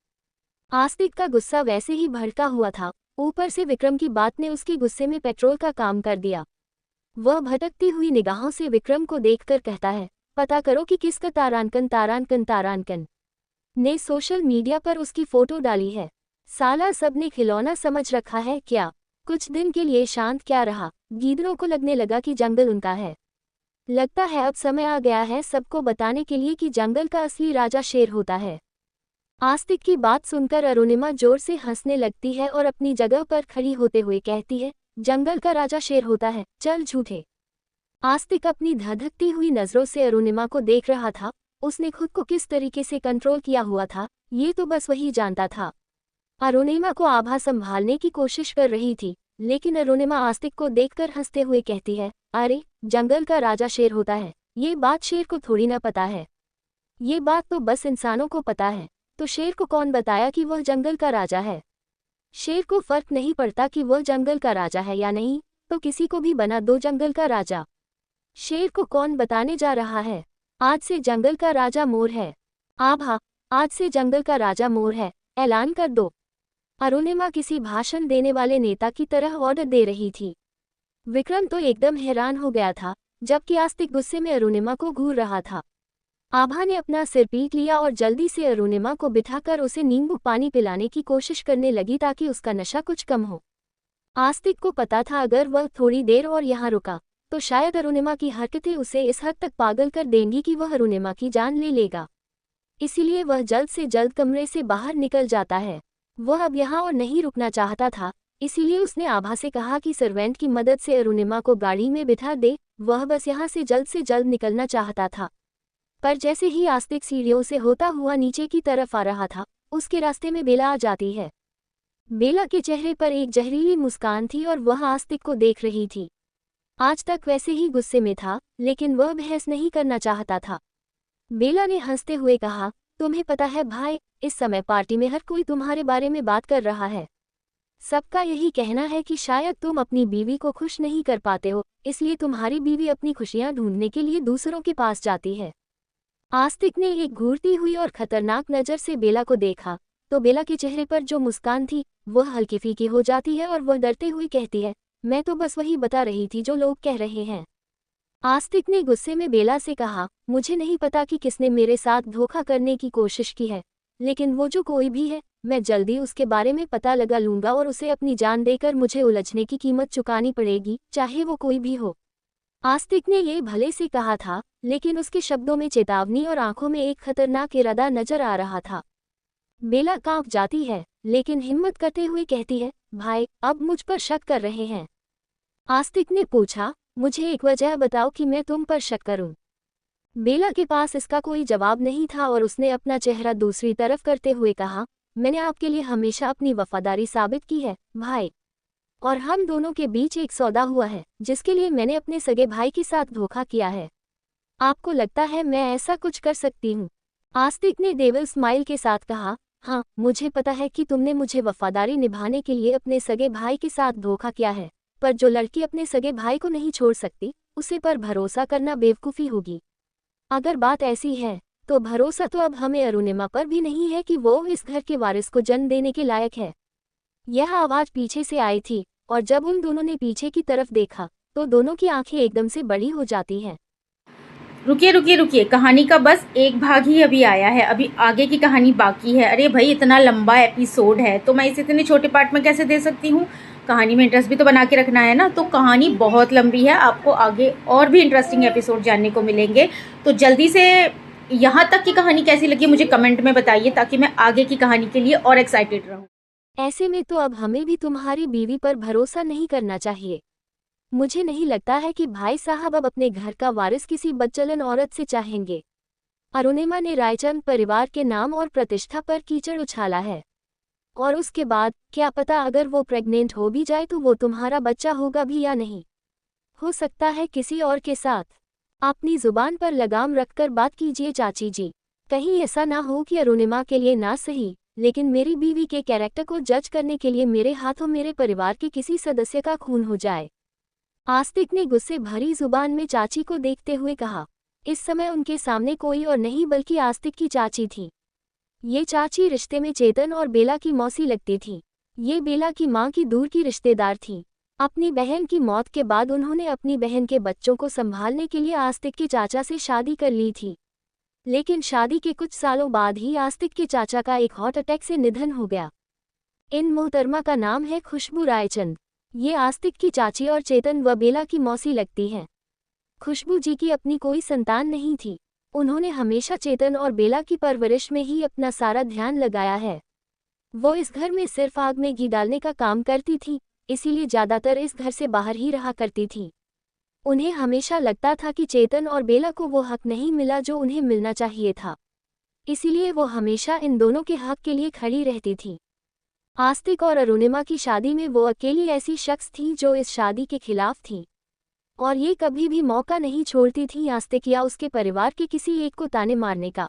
आस्तिक का गुस्सा वैसे ही भड़का हुआ था, ऊपर से विक्रम की बात ने उसके गुस्से में पेट्रोल का काम कर दिया। वह भटकती हुई निगाहों से विक्रम को देखकर कहता है, पता करो कि किसका तारानकन ने सोशल मीडिया पर उसकी फोटो डाली है। साला सबने खिलौना समझ रखा है क्या? कुछ दिन के लिए शांत क्या रहा, गीदड़ों को लगने लगा कि जंगल उनका है। लगता है अब समय आ गया है सबको बताने के लिए कि जंगल का असली राजा शेर होता है। आस्तिक की बात सुनकर अरुणिमा जोर से हंसने लगती है और अपनी जगह पर खड़ी होते हुए कहती है, जंगल का राजा शेर होता है, चल झूठे। आस्तिक अपनी धधकती हुई नजरों से अरुणिमा को देख रहा था। उसने खुद को किस तरीके से कंट्रोल किया हुआ था ये तो बस वही जानता था। अरुणिमा को आभा संभालने की कोशिश कर रही थी, लेकिन अरुणिमा आस्तिक को देखकर हंसते हुए कहती है, अरे जंगल का राजा शेर होता है, ये बात शेर को थोड़ी ना पता है। ये बात तो बस इंसानों को पता है, तो शेर को कौन बताया कि वह जंगल का राजा है? शेर को फर्क नहीं पड़ता कि वह जंगल का राजा है या नहीं, तो किसी को भी बना दो जंगल का राजा। शेर को कौन बताने जा रहा है? आज से जंगल का राजा मोर है। आभा, आज से जंगल का राजा मोर है, ऐलान कर दो। अरुणिमा किसी भाषण देने वाले नेता की तरह ऑर्डर दे रही थी। विक्रम तो एकदम हैरान हो गया था, जबकि आस्तिक गुस्से में अरुणिमा को घूर रहा था। आभा ने अपना सिर पीट लिया और जल्दी से अरुणिमा को बिठाकर उसे नींबू पानी पिलाने की कोशिश करने लगी ताकि उसका नशा कुछ कम हो। आस्तिक को पता था अगर वह थोड़ी देर और यहाँ रुका तो शायद अरुणिमा की हरकतें उसे इस हद तक पागल कर देंगी कि वह अरुणिमा की जान ले लेगा। इसीलिए वह जल्द से जल्द कमरे से बाहर निकल जाता है। वह अब यहाँ और नहीं रुकना चाहता था, इसीलिए उसने आभा से कहा कि सर्वेंट की मदद से अरुणिमा को गाड़ी में बिठा दे। वह बस यहाँ से जल्द निकलना चाहता था। पर जैसे ही आस्तिक सीढ़ियों से होता हुआ नीचे की तरफ आ रहा था, उसके रास्ते में बेला आ जाती है। बेला के चेहरे पर एक जहरीली मुस्कान थी और वह आस्तिक को देख रही थी। आज तक वैसे ही गुस्से में था, लेकिन वह बहस नहीं करना चाहता था। बेला ने हंसते हुए कहा, तुम्हें पता है भाई, इस समय पार्टी में हर कोई तुम्हारे बारे में बात कर रहा है। सबका यही कहना है कि शायद तुम अपनी बीवी को खुश नहीं कर पाते हो, इसलिए तुम्हारी बीवी अपनी खुशियां ढूंढने के लिए दूसरों के पास जाती है। आस्तिक ने एक घूरती हुई और खतरनाक नज़र से बेला को देखा तो बेला के चेहरे पर जो मुस्कान थी वह हल्की फीकी हो जाती है और वह डरते हुए कहती है, मैं तो बस वही बता रही थी जो लोग कह रहे हैं। आस्तिक ने गुस्से में बेला से कहा, मुझे नहीं पता कि किसने मेरे साथ धोखा करने की कोशिश की है, लेकिन वो जो कोई भी है मैं जल्दी उसके बारे में पता लगा लूंगा और उसे अपनी जान देकर मुझे उलझने की कीमत चुकानी पड़ेगी, चाहे वो कोई भी हो। आस्तिक ने ये भले से कहा था, लेकिन उसके शब्दों में चेतावनी और आंखों में एक खतरनाक इरादा नजर आ रहा था। बेला कांप जाती है, लेकिन हिम्मत करते हुए कहती है, भाई अब मुझ पर शक कर रहे हैं। आस्तिक ने पूछा, मुझे एक वजह बताओ कि मैं तुम पर शक करूं। बेला के पास इसका कोई जवाब नहीं था और उसने अपना चेहरा दूसरी तरफ करते हुए कहा, मैंने आपके लिए हमेशा अपनी वफादारी साबित की है भाई, और हम दोनों के बीच एक सौदा हुआ है जिसके लिए मैंने अपने सगे भाई के साथ धोखा किया है। आपको लगता है मैं ऐसा कुछ कर सकती हूँ? आस्तिक ने डेविल स्माइल के साथ कहा, हाँ, मुझे पता है कि तुमने मुझे वफादारी निभाने के लिए अपने सगे भाई के साथ धोखा किया है, पर जो लड़की अपने सगे भाई को नहीं छोड़ सकती उसे पर भरोसा करना बेवकूफ़ी होगी। अगर बात ऐसी है तो भरोसा तो अब हमें अरुणिमा पर भी नहीं है कि वो इस घर के वारिस को जन्म देने के लायक है। यह आवाज़ पीछे से आई थी और जब उन दोनों ने पीछे की तरफ देखा तो दोनों की आंखें एकदम से बड़ी हो जाती हैं। रुकिए रुकिए रुकिए, कहानी का बस एक भाग ही अभी आया है, अभी आगे की कहानी बाकी है। अरे भाई, इतना लंबा एपिसोड है तो मैं इसे इतने छोटे पार्ट में कैसे दे सकती हूँ? कहानी में इंटरेस्ट भी तो बना के रखना है ना। तो कहानी बहुत लंबी है, आपको आगे और भी इंटरेस्टिंग एपिसोड जानने को मिलेंगे। तो जल्दी से यहाँ तक की कहानी कैसी लगी मुझे कमेंट में बताइए, ताकि मैं आगे की कहानी के लिए और एक्साइटेड रहूँ। ऐसे में तो अब हमें भी तुम्हारी बीवी पर भरोसा नहीं करना चाहिए। मुझे नहीं लगता है कि भाई साहब अब अपने घर का वारिस किसी बदचलन औरत से चाहेंगे। अरुणिमा ने रायचंद परिवार के नाम और प्रतिष्ठा पर कीचड़ उछाला है, और उसके बाद क्या पता अगर वो प्रेग्नेंट हो भी जाए तो वो तुम्हारा बच्चा होगा भी या नहीं। हो सकता है किसी और के साथ। अपनी जुबान पर लगाम रखकर बात कीजिए चाची जी। कहीं ऐसा ना हो कि अरुणिमा के लिए ना सही लेकिन मेरी बीवी के कैरेक्टर को जज करने के लिए मेरे हाथों मेरे परिवार के किसी सदस्य का खून हो जाए। आस्तिक ने गुस्से भरी जुबान में चाची को देखते हुए कहा। इस समय उनके सामने कोई और नहीं बल्कि आस्तिक की चाची थी। ये चाची रिश्ते में चेतन और बेला की मौसी लगती थी। ये बेला की माँ की दूर की रिश्तेदार थी। अपनी बहन की मौत के बाद उन्होंने अपनी बहन के बच्चों को संभालने के लिए आस्तिक के चाचा से शादी कर ली थी। लेकिन शादी के कुछ सालों बाद ही आस्तिक के चाचा का एक हार्ट अटैक से निधन हो गया। इन मोहतरमा का नाम है खुशबू रायचंद। ये आस्तिक की चाची और चेतन व बेला की मौसी लगती हैं। खुशबू जी की अपनी कोई संतान नहीं थी। उन्होंने हमेशा चेतन और बेला की परवरिश में ही अपना सारा ध्यान लगाया है। वो इस घर में सिर्फ आग में घी डालने का काम करती थी, इसीलिए ज़्यादातर इस घर से बाहर ही रहा करती थी। उन्हें हमेशा लगता था कि चेतन और बेला को वो हक नहीं मिला जो उन्हें मिलना चाहिए था, इसीलिए वो हमेशा इन दोनों के हक के लिए खड़ी रहती थी। आस्तिक और अरुणिमा की शादी में वो अकेली ऐसी शख्स थी जो इस शादी के खिलाफ थी, और ये कभी भी मौका नहीं छोड़ती थी आस्तिक या उसके परिवार के किसी एक को ताने मारने का।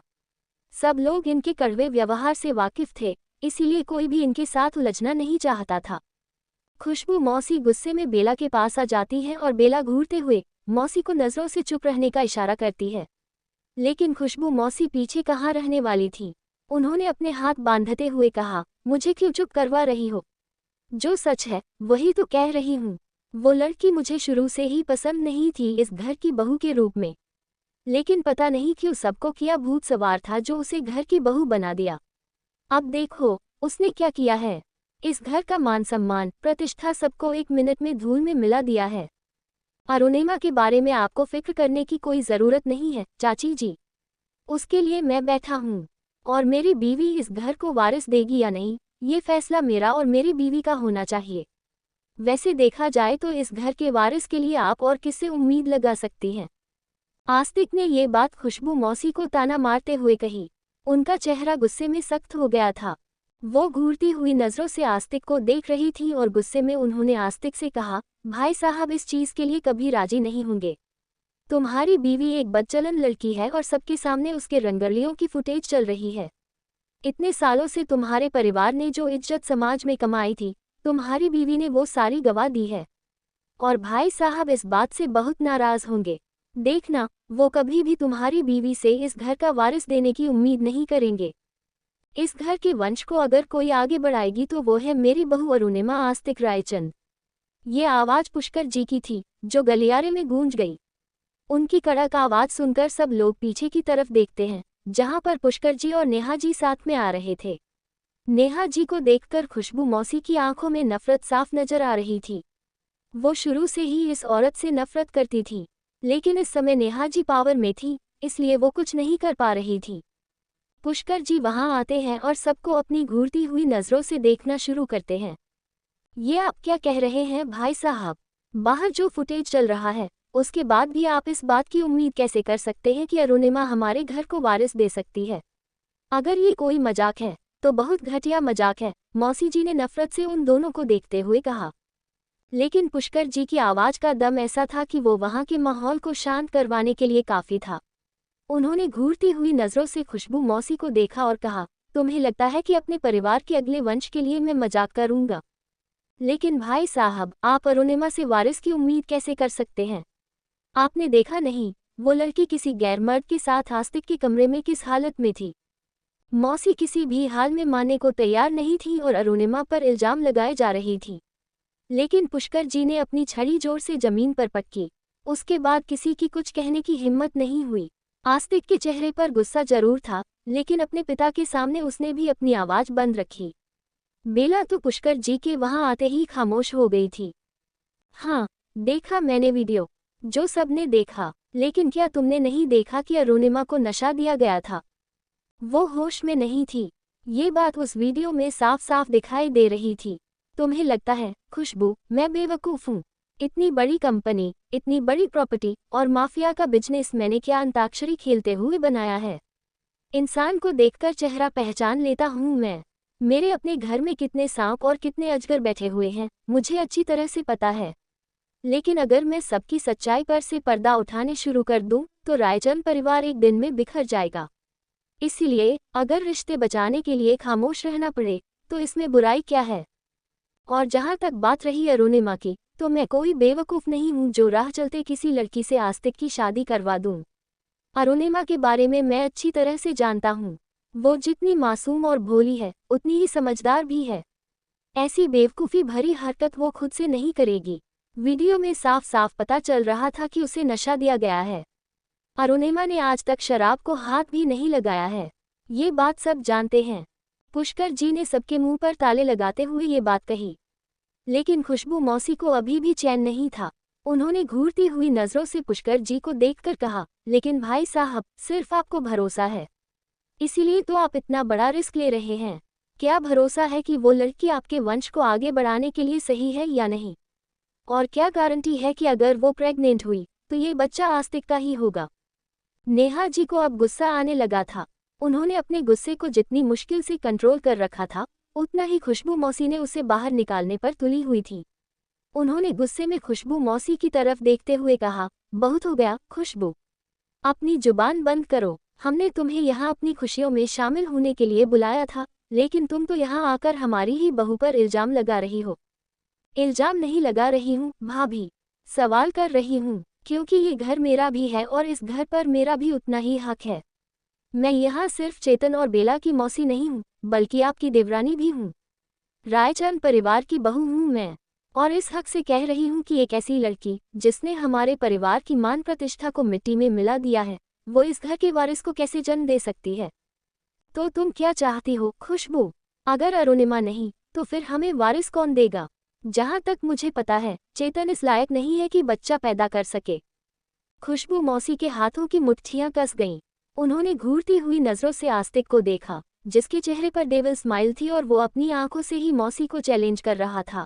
सब लोग इनके कड़वे व्यवहार से वाकिफ थे, इसीलिए कोई भी इनके साथ उलझना नहीं चाहता था। खुशबू मौसी गुस्से में बेला के पास आ जाती है और बेला घूरते हुए मौसी को नज़रों से चुप रहने का इशारा करती है। लेकिन खुशबू मौसी पीछे कहाँ रहने वाली थी। उन्होंने अपने हाथ बांधते हुए कहा, मुझे क्यों चुप करवा रही हो? जो सच है वही तो कह रही हूँ। वो लड़की मुझे शुरू से ही पसंद नहीं थी इस घर की बहू के रूप में, लेकिन पता नहीं क्यों सबको किया भूत सवार था जो उसे घर की बहू बना दिया। अब देखो उसने क्या किया है। इस घर का मान सम्मान प्रतिष्ठा सबको एक मिनट में धूल में मिला दिया है। अरुणिमा के बारे में आपको फिक्र करने की कोई ज़रूरत नहीं है चाची जी। उसके लिए मैं बैठा हूँ, और मेरी बीवी इस घर को वारिस देगी या नहीं ये फैसला मेरा और मेरी बीवी का होना चाहिए। वैसे देखा जाए तो इस घर के वारिस के लिए आप और किससे उम्मीद लगा सकती हैं? आस्तिक ने ये बात खुशबू मौसी को ताना मारते हुए कही। उनका चेहरा गुस्से में सख्त हो गया था। वो घूरती हुई नज़रों से आस्तिक को देख रही थी और गुस्से में उन्होंने आस्तिक से कहा, भाई साहब इस चीज़ के लिए कभी राजी नहीं होंगे। तुम्हारी बीवी एक बदचलन लड़की है और सबके सामने उसके रंगरलियों की फुटेज चल रही है। इतने सालों से तुम्हारे परिवार ने जो इज्जत समाज में कमाई थी तुम्हारी बीवी ने वो सारी गवा दी है, और भाई साहब इस बात से बहुत नाराज़ होंगे। देखना वो कभी भी तुम्हारी बीवी से इस घर का वारिस देने की उम्मीद नहीं करेंगे। इस घर के वंश को अगर कोई आगे बढ़ाएगी तो वो है मेरी बहू अरुणिमा आस्तिक रायचंद। ये आवाज़ पुष्कर जी की थी जो गलियारे में गूंज गई। उनकी कड़क आवाज़ सुनकर सब लोग पीछे की तरफ देखते हैं जहां पर पुष्कर जी और नेहा जी साथ में आ रहे थे। नेहा जी को देखकर खुशबू मौसी की आंखों में नफरत साफ नजर आ रही थी। वो शुरू से ही इस औरत से नफरत करती थी, लेकिन इस समय नेहा जी पावर में थी इसलिए वो कुछ नहीं कर पा रही थी। पुष्कर जी वहां आते हैं और सबको अपनी घूरती हुई नज़रों से देखना शुरू करते हैं। ये आप क्या कह रहे हैं भाई साहब? बाहर जो फुटेज चल रहा है उसके बाद भी आप इस बात की उम्मीद कैसे कर सकते हैं कि अरुणिमा हमारे घर को वारिस दे सकती है? अगर ये कोई मजाक है तो बहुत घटिया मजाक है, मौसी जी ने नफरत से उन दोनों को देखते हुए कहा। लेकिन पुष्कर जी की आवाज का दम ऐसा था कि वो वहां के माहौल को शांत करवाने के लिए काफी था। उन्होंने घूरती हुई नजरों से खुशबू मौसी को देखा और कहा, तुम्हें लगता है कि अपने परिवार के अगले वंश के लिए मैं मजाक करूंगा? लेकिन भाई साहब, आप अरुणिमा से वारिस की उम्मीद कैसे कर सकते हैं? आपने देखा नहीं, वो लड़की किसी गैर मर्द के साथ आस्तिक के कमरे में किस हालत में थी? मौसी किसी भी हाल में मानने को तैयार नहीं थी और अरुणिमा पर इल्जाम लगाए जा रही थी। लेकिन पुष्कर जी ने अपनी छड़ी जोर से जमीन पर पटकी। उसके बाद किसी की कुछ कहने की हिम्मत नहीं हुई। आस्तिक के चेहरे पर गुस्सा जरूर था, लेकिन अपने पिता के सामने उसने भी अपनी आवाज बंद रखी। बेला तो पुष्कर जी के वहां आते ही खामोश हो गई थी। हाँ, देखा मैंने वीडियो, जो सबने देखा, लेकिन क्या तुमने नहीं देखा कि अरुणिमा को नशा दिया गया था? वो होश में नहीं थी। ये बात उस वीडियो में साफ साफ दिखाई दे रही थी। तुम्हें लगता है खुशबू मैं बेवकूफ़ हूँ? इतनी बड़ी कंपनी, इतनी बड़ी प्रॉपर्टी और माफिया का बिजनेस मैंने क्या अंताक्षरी खेलते हुए बनाया है? इंसान को देखकर चेहरा पहचान लेता हूँ मैं। मेरे अपने घर में कितने सांप और कितने अजगर बैठे हुए हैं मुझे अच्छी तरह से पता है। लेकिन अगर मैं सबकी सच्चाई पर से पर्दा उठाने शुरू कर दूं तो रायचंद परिवार एक दिन में बिखर जाएगा। इसीलिए अगर रिश्ते बचाने के लिए खामोश रहना पड़े तो इसमें बुराई क्या है? और जहां तक बात रही अरुणिमा की, तो मैं कोई बेवकूफ़ नहीं हूं जो राह चलते किसी लड़की से आस्तिक की शादी करवा दूं। अरुणिमा के बारे में मैं अच्छी तरह से जानता हूं। वो जितनी मासूम और भोली है उतनी ही समझदार भी है। ऐसी बेवकूफ़ी भरी हरकत वो खुद से नहीं करेगी। वीडियो में साफ साफ पता चल रहा था कि उसे नशा दिया गया है। अरुणिमा ने आज तक शराब को हाथ भी नहीं लगाया है। ये बात सब जानते हैं। पुष्कर जी ने सबके मुंह पर ताले लगाते हुए ये बात कही। लेकिन खुशबू मौसी को अभी भी चैन नहीं था। उन्होंने घूरती हुई नजरों से पुष्कर जी को देखकर कहा, लेकिन भाई साहब, सिर्फ आपको भरोसा है, इसीलिए तो आप इतना बड़ा रिस्क ले रहे हैं। क्या भरोसा है कि वो लड़की आपके वंश को आगे बढ़ाने के लिए सही है या नहीं? और क्या गारंटी है कि अगर वो प्रेग्नेंट हुई तो ये बच्चा आस्तिक का ही होगा? नेहा जी को अब गुस्सा आने लगा था। उन्होंने अपने गुस्से को जितनी मुश्किल से कंट्रोल कर रखा था, उतना ही खुशबू मौसी ने उसे बाहर निकालने पर तुली हुई थी। उन्होंने गुस्से में खुशबू मौसी की तरफ देखते हुए कहा, बहुत हो गया खुशबू, अपनी जुबान बंद करो। हमने तुम्हें यहाँ अपनी खुशियों में शामिल होने के लिए बुलाया था, लेकिन तुम तो यहाँ आकर हमारी ही बहू पर इल्जाम लगा रही हो। इल्जाम नहीं लगा रही हूँ भाभी, सवाल कर रही हूँ, क्योंकि ये घर मेरा भी है और इस घर पर मेरा भी उतना ही हक है। मैं यहाँ सिर्फ चेतन और बेला की मौसी नहीं हूँ, बल्कि आपकी देवरानी भी हूँ। रायचंद परिवार की बहू हूँ मैं, और इस हक से कह रही हूँ कि एक ऐसी लड़की जिसने हमारे परिवार की मान प्रतिष्ठा को मिट्टी में मिला दिया है, वो इस घर के वारिस को कैसे जन्म दे सकती है? तो तुम क्या चाहती हो खुशबू? अगर अरुणिमा नहीं तो फिर हमें वारिस कौन देगा? जहाँ तक मुझे पता है, चेतन इस लायक नहीं है कि बच्चा पैदा कर सके। खुशबू मौसी के हाथों की मुट्ठियां कस गईं। उन्होंने घूरती हुई नजरों से आस्तिक को देखा, जिसके चेहरे पर डेविल स्माइल थी और वो अपनी आंखों से ही मौसी को चैलेंज कर रहा था।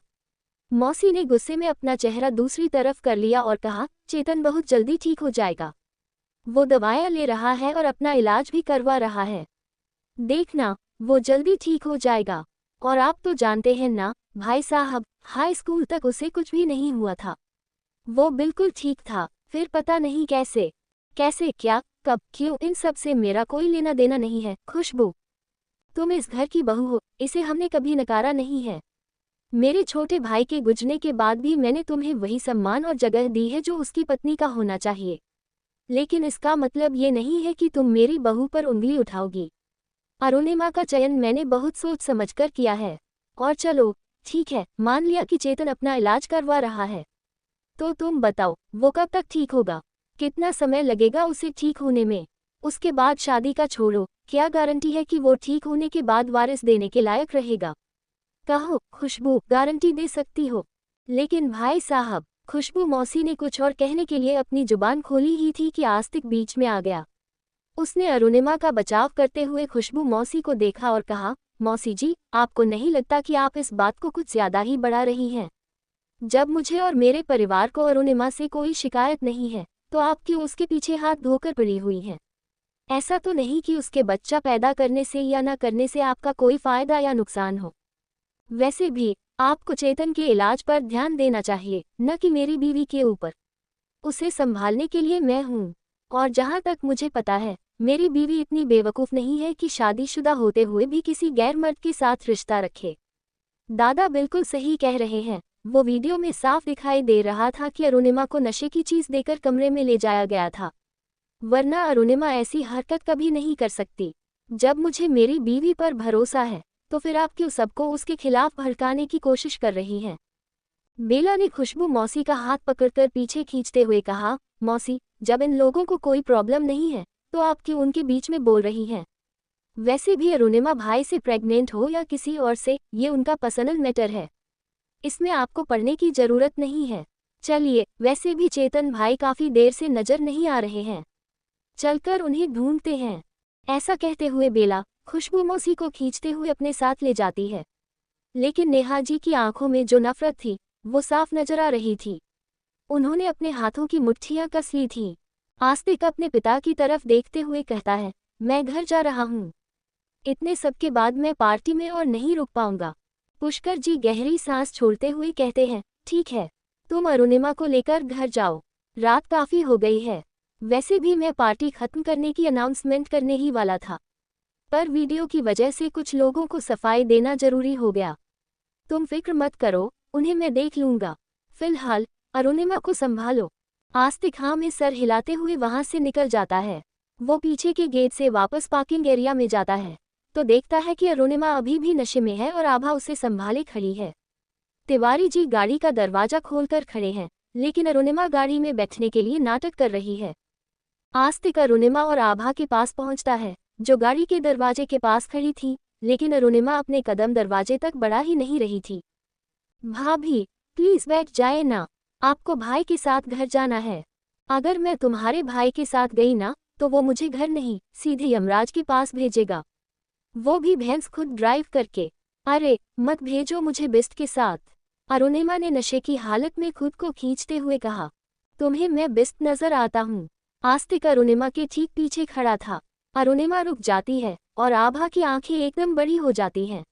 मौसी ने गुस्से में अपना चेहरा दूसरी तरफ कर लिया और कहा, चेतन बहुत जल्दी ठीक हो जाएगा। वो दवाएं ले रहा है और अपना इलाज भी करवा रहा है। देखना, वो जल्दी ठीक हो जाएगा। और आप तो जानते हैं ना भाई साहब, हाई स्कूल तक उसे कुछ भी नहीं हुआ था। वो बिल्कुल ठीक था, फिर पता नहीं कैसे क्या, कब, क्यों, इन सब से मेरा कोई लेना देना नहीं है। खुशबू, तुम इस घर की बहू हो, इसे हमने कभी नकारा नहीं है। मेरे छोटे भाई के गुजरने के बाद भी मैंने तुम्हें वही सम्मान और जगह दी है जो उसकी पत्नी का होना चाहिए। लेकिन इसका मतलब ये नहीं है कि तुम मेरी बहू पर उंगली उठाओगी। अरुणिमा का चयन मैंने बहुत सोच समझकर किया है। और चलो ठीक है, मान लिया कि चेतन अपना इलाज करवा रहा है, तो तुम बताओ वो कब तक ठीक होगा? कितना समय लगेगा उसे ठीक होने में? उसके बाद शादी का छोड़ो, क्या गारंटी है कि वो ठीक होने के बाद वारिस देने के लायक रहेगा? कहो खुशबू, गारंटी दे सकती हो। लेकिन भाई साहब, खुशबू मौसी ने कुछ और कहने के लिए अपनी जुबान खोली ही थी कि आस्तिक बीच में आ गया। उसने अरुणिमा का बचाव करते हुए खुशबू मौसी को देखा और कहा, मौसी जी, आपको नहीं लगता कि आप इस बात को कुछ ज्यादा ही बढ़ा रही हैं? जब मुझे और मेरे परिवार को अरुणिमा से कोई शिकायत नहीं है तो आप क्यों उसके पीछे हाथ धोकर पड़ी हुई हैं? ऐसा तो नहीं कि उसके बच्चा पैदा करने से या न करने से आपका कोई फायदा या नुकसान हो। वैसे भी आपको चेतन के इलाज पर ध्यान देना चाहिए, न कि मेरी बीवी के ऊपर। उसे संभालने के लिए मैं हूँ, और जहाँ तक मुझे पता है मेरी बीवी इतनी बेवकूफ़ नहीं है कि शादीशुदा होते हुए भी किसी गैर मर्द के साथ रिश्ता रखे। दादा बिल्कुल सही कह रहे हैं। वो वीडियो में साफ दिखाई दे रहा था कि अरुणिमा को नशे की चीज़ देकर कमरे में ले जाया गया था, वरना अरुणिमा ऐसी हरकत कभी नहीं कर सकती। जब मुझे मेरी बीवी पर भरोसा है तो फिर आप क्यों सबको उसके खिलाफ भड़काने की कोशिश कर रही हैं? बेला ने खुशबू मौसी का हाथ पकड़कर पीछे खींचते हुए कहा, मौसी, जब इन लोगों को कोई प्रॉब्लम नहीं है तो आप क्यों उनके बीच में बोल रही हैं? वैसे भी अरुणिमा भाई से प्रेग्नेंट हो या किसी और से, ये उनका पर्सनल मैटर है, इसमें आपको पढ़ने की जरूरत नहीं है। चलिए, वैसे भी चेतन भाई काफी देर से नजर नहीं आ रहे हैं, चलकर उन्हें ढूंढते हैं। ऐसा कहते हुए बेला खुशबू मौसी को खींचते हुए अपने साथ ले जाती है, लेकिन नेहा जी की आंखों में जो नफरत थी वो साफ नजर आ रही थी। उन्होंने अपने हाथों की मुट्ठियां कस ली थीं। आस्तिक अपने पिता की तरफ देखते हुए कहता है, मैं घर जा रहा हूँ, इतने सब के बाद मैं पार्टी में और नहीं रुक पाऊंगा। पुष्कर जी गहरी सांस छोड़ते हुए कहते हैं, ठीक है, तुम अरुणिमा को लेकर घर जाओ, रात काफी हो गई है। वैसे भी मैं पार्टी खत्म करने की अनाउंसमेंट करने ही वाला था, पर वीडियो की वजह से कुछ लोगों को सफाई देना जरूरी हो गया। तुम फिक्र मत करो, उन्हें मैं देख लूंगा, फिलहाल अरुणिमा को संभालो। आस्तिक हाँ में सर हिलाते हुए वहां से निकल जाता है। वो पीछे के गेट से वापस पार्किंग एरिया में जाता है तो देखता है कि अरुणिमा अभी भी नशे में है और आभा उसे संभाले खड़ी है। तिवारी जी गाड़ी का दरवाजा खोलकर खड़े हैं, लेकिन अरुणिमा गाड़ी में बैठने के लिए नाटक कर रही है। आस्तिक अरुणिमा और आभा के पास पहुंचता है, जो गाड़ी के दरवाजे के पास खड़ी थी, लेकिन अरुणिमा अपने कदम दरवाजे तक बढ़ा ही नहीं रही थी। भाभी, प्लीज बैठ जाए ना, आपको भाई के साथ घर जाना है। अगर मैं तुम्हारे भाई के साथ गई ना तो वो मुझे घर नहीं सीधे यमराज के पास भेजेगा, वो भी भैंस खुद ड्राइव करके। अरे मत भेजो मुझे बिस्ट के साथ, अरुणिमा ने नशे की हालत में खुद को खींचते हुए कहा। तुम्हें मैं बिस्ट नजर आता हूँ? आस्तिक अरुणिमा के ठीक पीछे खड़ा था। अरुणिमा रुक जाती है और आभा की आंखें एकदम बड़ी हो जाती हैं।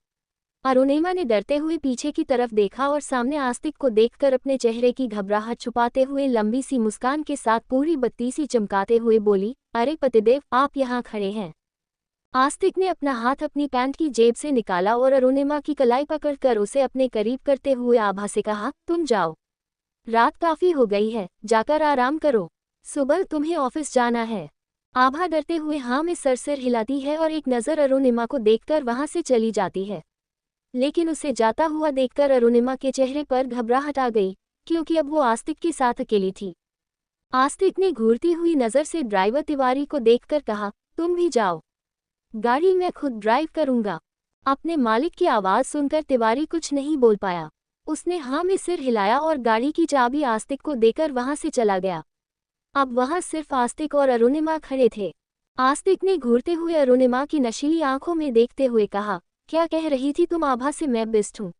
अरुणिमा ने डरते हुए पीछे की तरफ देखा और सामने आस्तिक को देखकर अपने चेहरे की घबराहट छुपाते हुए लंबी सी मुस्कान के साथ पूरी बत्ती सी चमकाते हुए बोली, अरे पतिदेव, आप यहाँ खड़े हैं। आस्तिक ने अपना हाथ अपनी पैंट की जेब से निकाला और अरुणिमा की कलाई पकड़कर उसे अपने करीब करते हुए आभा से कहा, तुम जाओ, रात काफी हो गई है, जाकर आराम करो, सुबह तुम्हें ऑफिस जाना है। आभा डरते हुए हाँ में सिर हिलाती है और एक नज़र अरुणिमा को देखकर वहां से चली जाती है, लेकिन उसे जाता हुआ देखकर अरुणिमा के चेहरे पर घबराहट आ गई, क्योंकि अब वो आस्तिक के साथ अकेली थी। आस्तिक ने घूरती हुई नज़र से ड्राइवर तिवारी को देखकर कहा, तुम भी जाओ, गाड़ी मैं खुद ड्राइव करूंगा। अपने मालिक की आवाज़ सुनकर तिवारी कुछ नहीं बोल पाया। उसने हाँ में सिर हिलाया और गाड़ी की चाबी आस्तिक को देकर वहां से चला गया। अब वहां सिर्फ आस्तिक और अरुणिमा खड़े थे। आस्तिक ने घूरते हुए अरुणिमा की नशीली आंखों में देखते हुए कहा, क्या कह रही थी तुम आभा से मैं बिस्ट हूँ?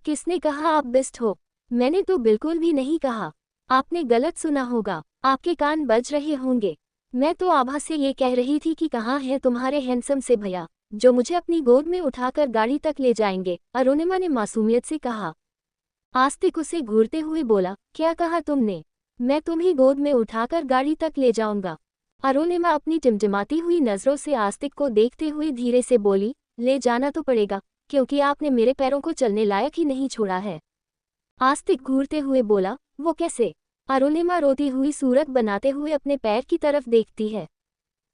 किसने कहा आप बिस्ट हो? मैंने तो बिल्कुल भी नहीं कहा, आपने गलत सुना होगा, आपके कान बज रहे होंगे। मैं तो आभा से ये कह रही थी कि कहाँ है तुम्हारे हैंडसम से भैया जो मुझे अपनी गोद में उठाकर गाड़ी तक ले जाएंगे, अरुणिमा ने मासूमियत से कहा। आस्तिक उसे घूरते हुए बोला, क्या कहा तुमने? मैं तुम्हें गोद में उठाकर गाड़ी तक ले जाऊंगा। अरुणिमा अपनी टिमटिमाती हुई नजरों से आस्तिक को देखते हुए धीरे से बोली, ले जाना तो पड़ेगा, क्योंकि आपने मेरे पैरों को चलने लायक ही नहीं छोड़ा है। आस्तिक घूरते हुए बोला, वो कैसे? अरुणिमा रोती हुई सूरत बनाते हुए अपने पैर की तरफ देखती है।